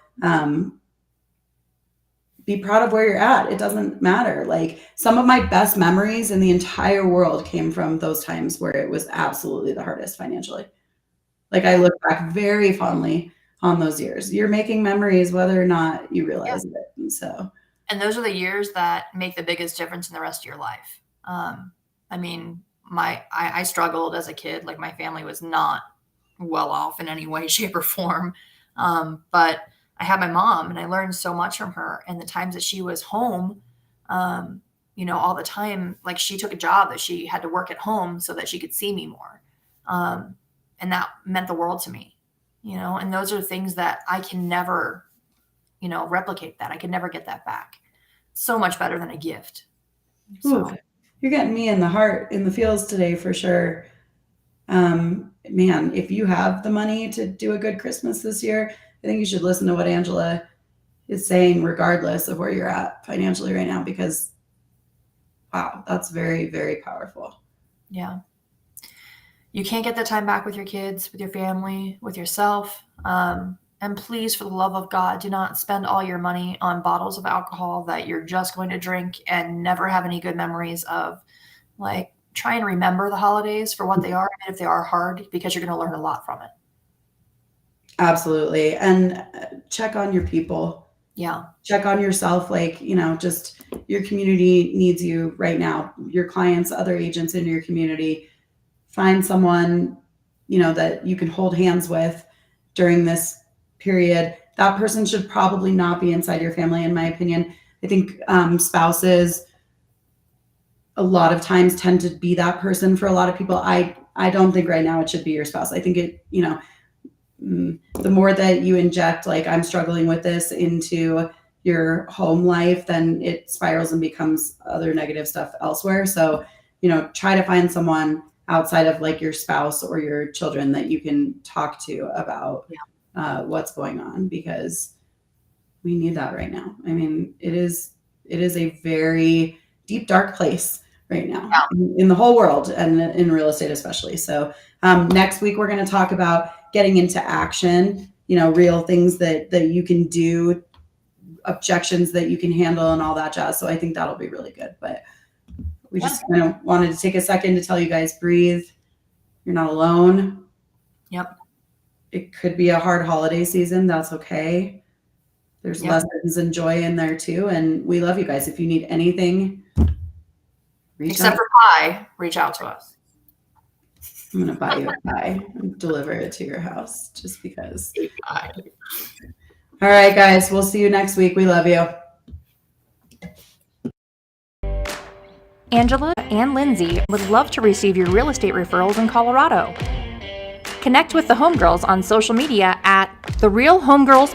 be proud of where you're at. It doesn't matter. Like, some of my best memories in the entire world came from those times where it was absolutely the hardest financially. Like, I look back very fondly on those years. You're making memories whether or not you realize it. And those are the years that make the biggest difference in the rest of your life. I mean, I struggled as a kid. Like, my family was not well off in any way, shape, or form. But I had my mom, and I learned so much from her. And the times that she was home, all the time, like, she took a job that she had to work at home so that she could see me more. And that meant the world to me, and those are things that I can never, replicate that. I can never get that back. So much better than a gift. So. Ooh, you're getting me in the feels today for sure. Man, if you have the money to do a good Christmas this year, I think you should listen to what Angela is saying, regardless of where you're at financially right now, because wow, that's very, very powerful. Yeah. You can't get that time back with your kids, with your family, with yourself. And please, for the love of God, do not spend all your money on bottles of alcohol that you're just going to drink and never have any good memories of. Like, try and remember the holidays for what they are, and if they are hard, because you're going to learn a lot from it. Absolutely. And check on your people. Yeah. Check on yourself. Like, just your community needs you right now. Your clients, other agents in your community. Find someone, that you can hold hands with during this period. That person should probably not be inside your family, in my opinion. I think spouses a lot of times tend to be that person for a lot of people. I don't think right now it should be your spouse. I think it, the more that you inject, like, I'm struggling with this into your home life, then it spirals and becomes other negative stuff elsewhere. So, try to find someone outside of, like, your spouse or your children that you can talk to about what's going on, because we need that right now. I mean, it is a very deep, dark place right now in the whole world, and in real estate especially. So next week we're going to talk about getting into action, real things that you can do, objections that you can handle, and all that jazz. So I think that'll be really good. But we just kind of wanted to take a second to tell you guys, breathe. You're not alone. Yep. It could be a hard holiday season. That's okay. There's lessons and joy in there too. And we love you guys. If you need anything, except for pie, reach out to us. I'm going to buy you a pie and deliver it to your house just because. All right, guys. We'll see you next week. We love you. Angela and Lindsay would love to receive your real estate referrals in Colorado. Connect with the Homegirls on social media at The Real Homegirls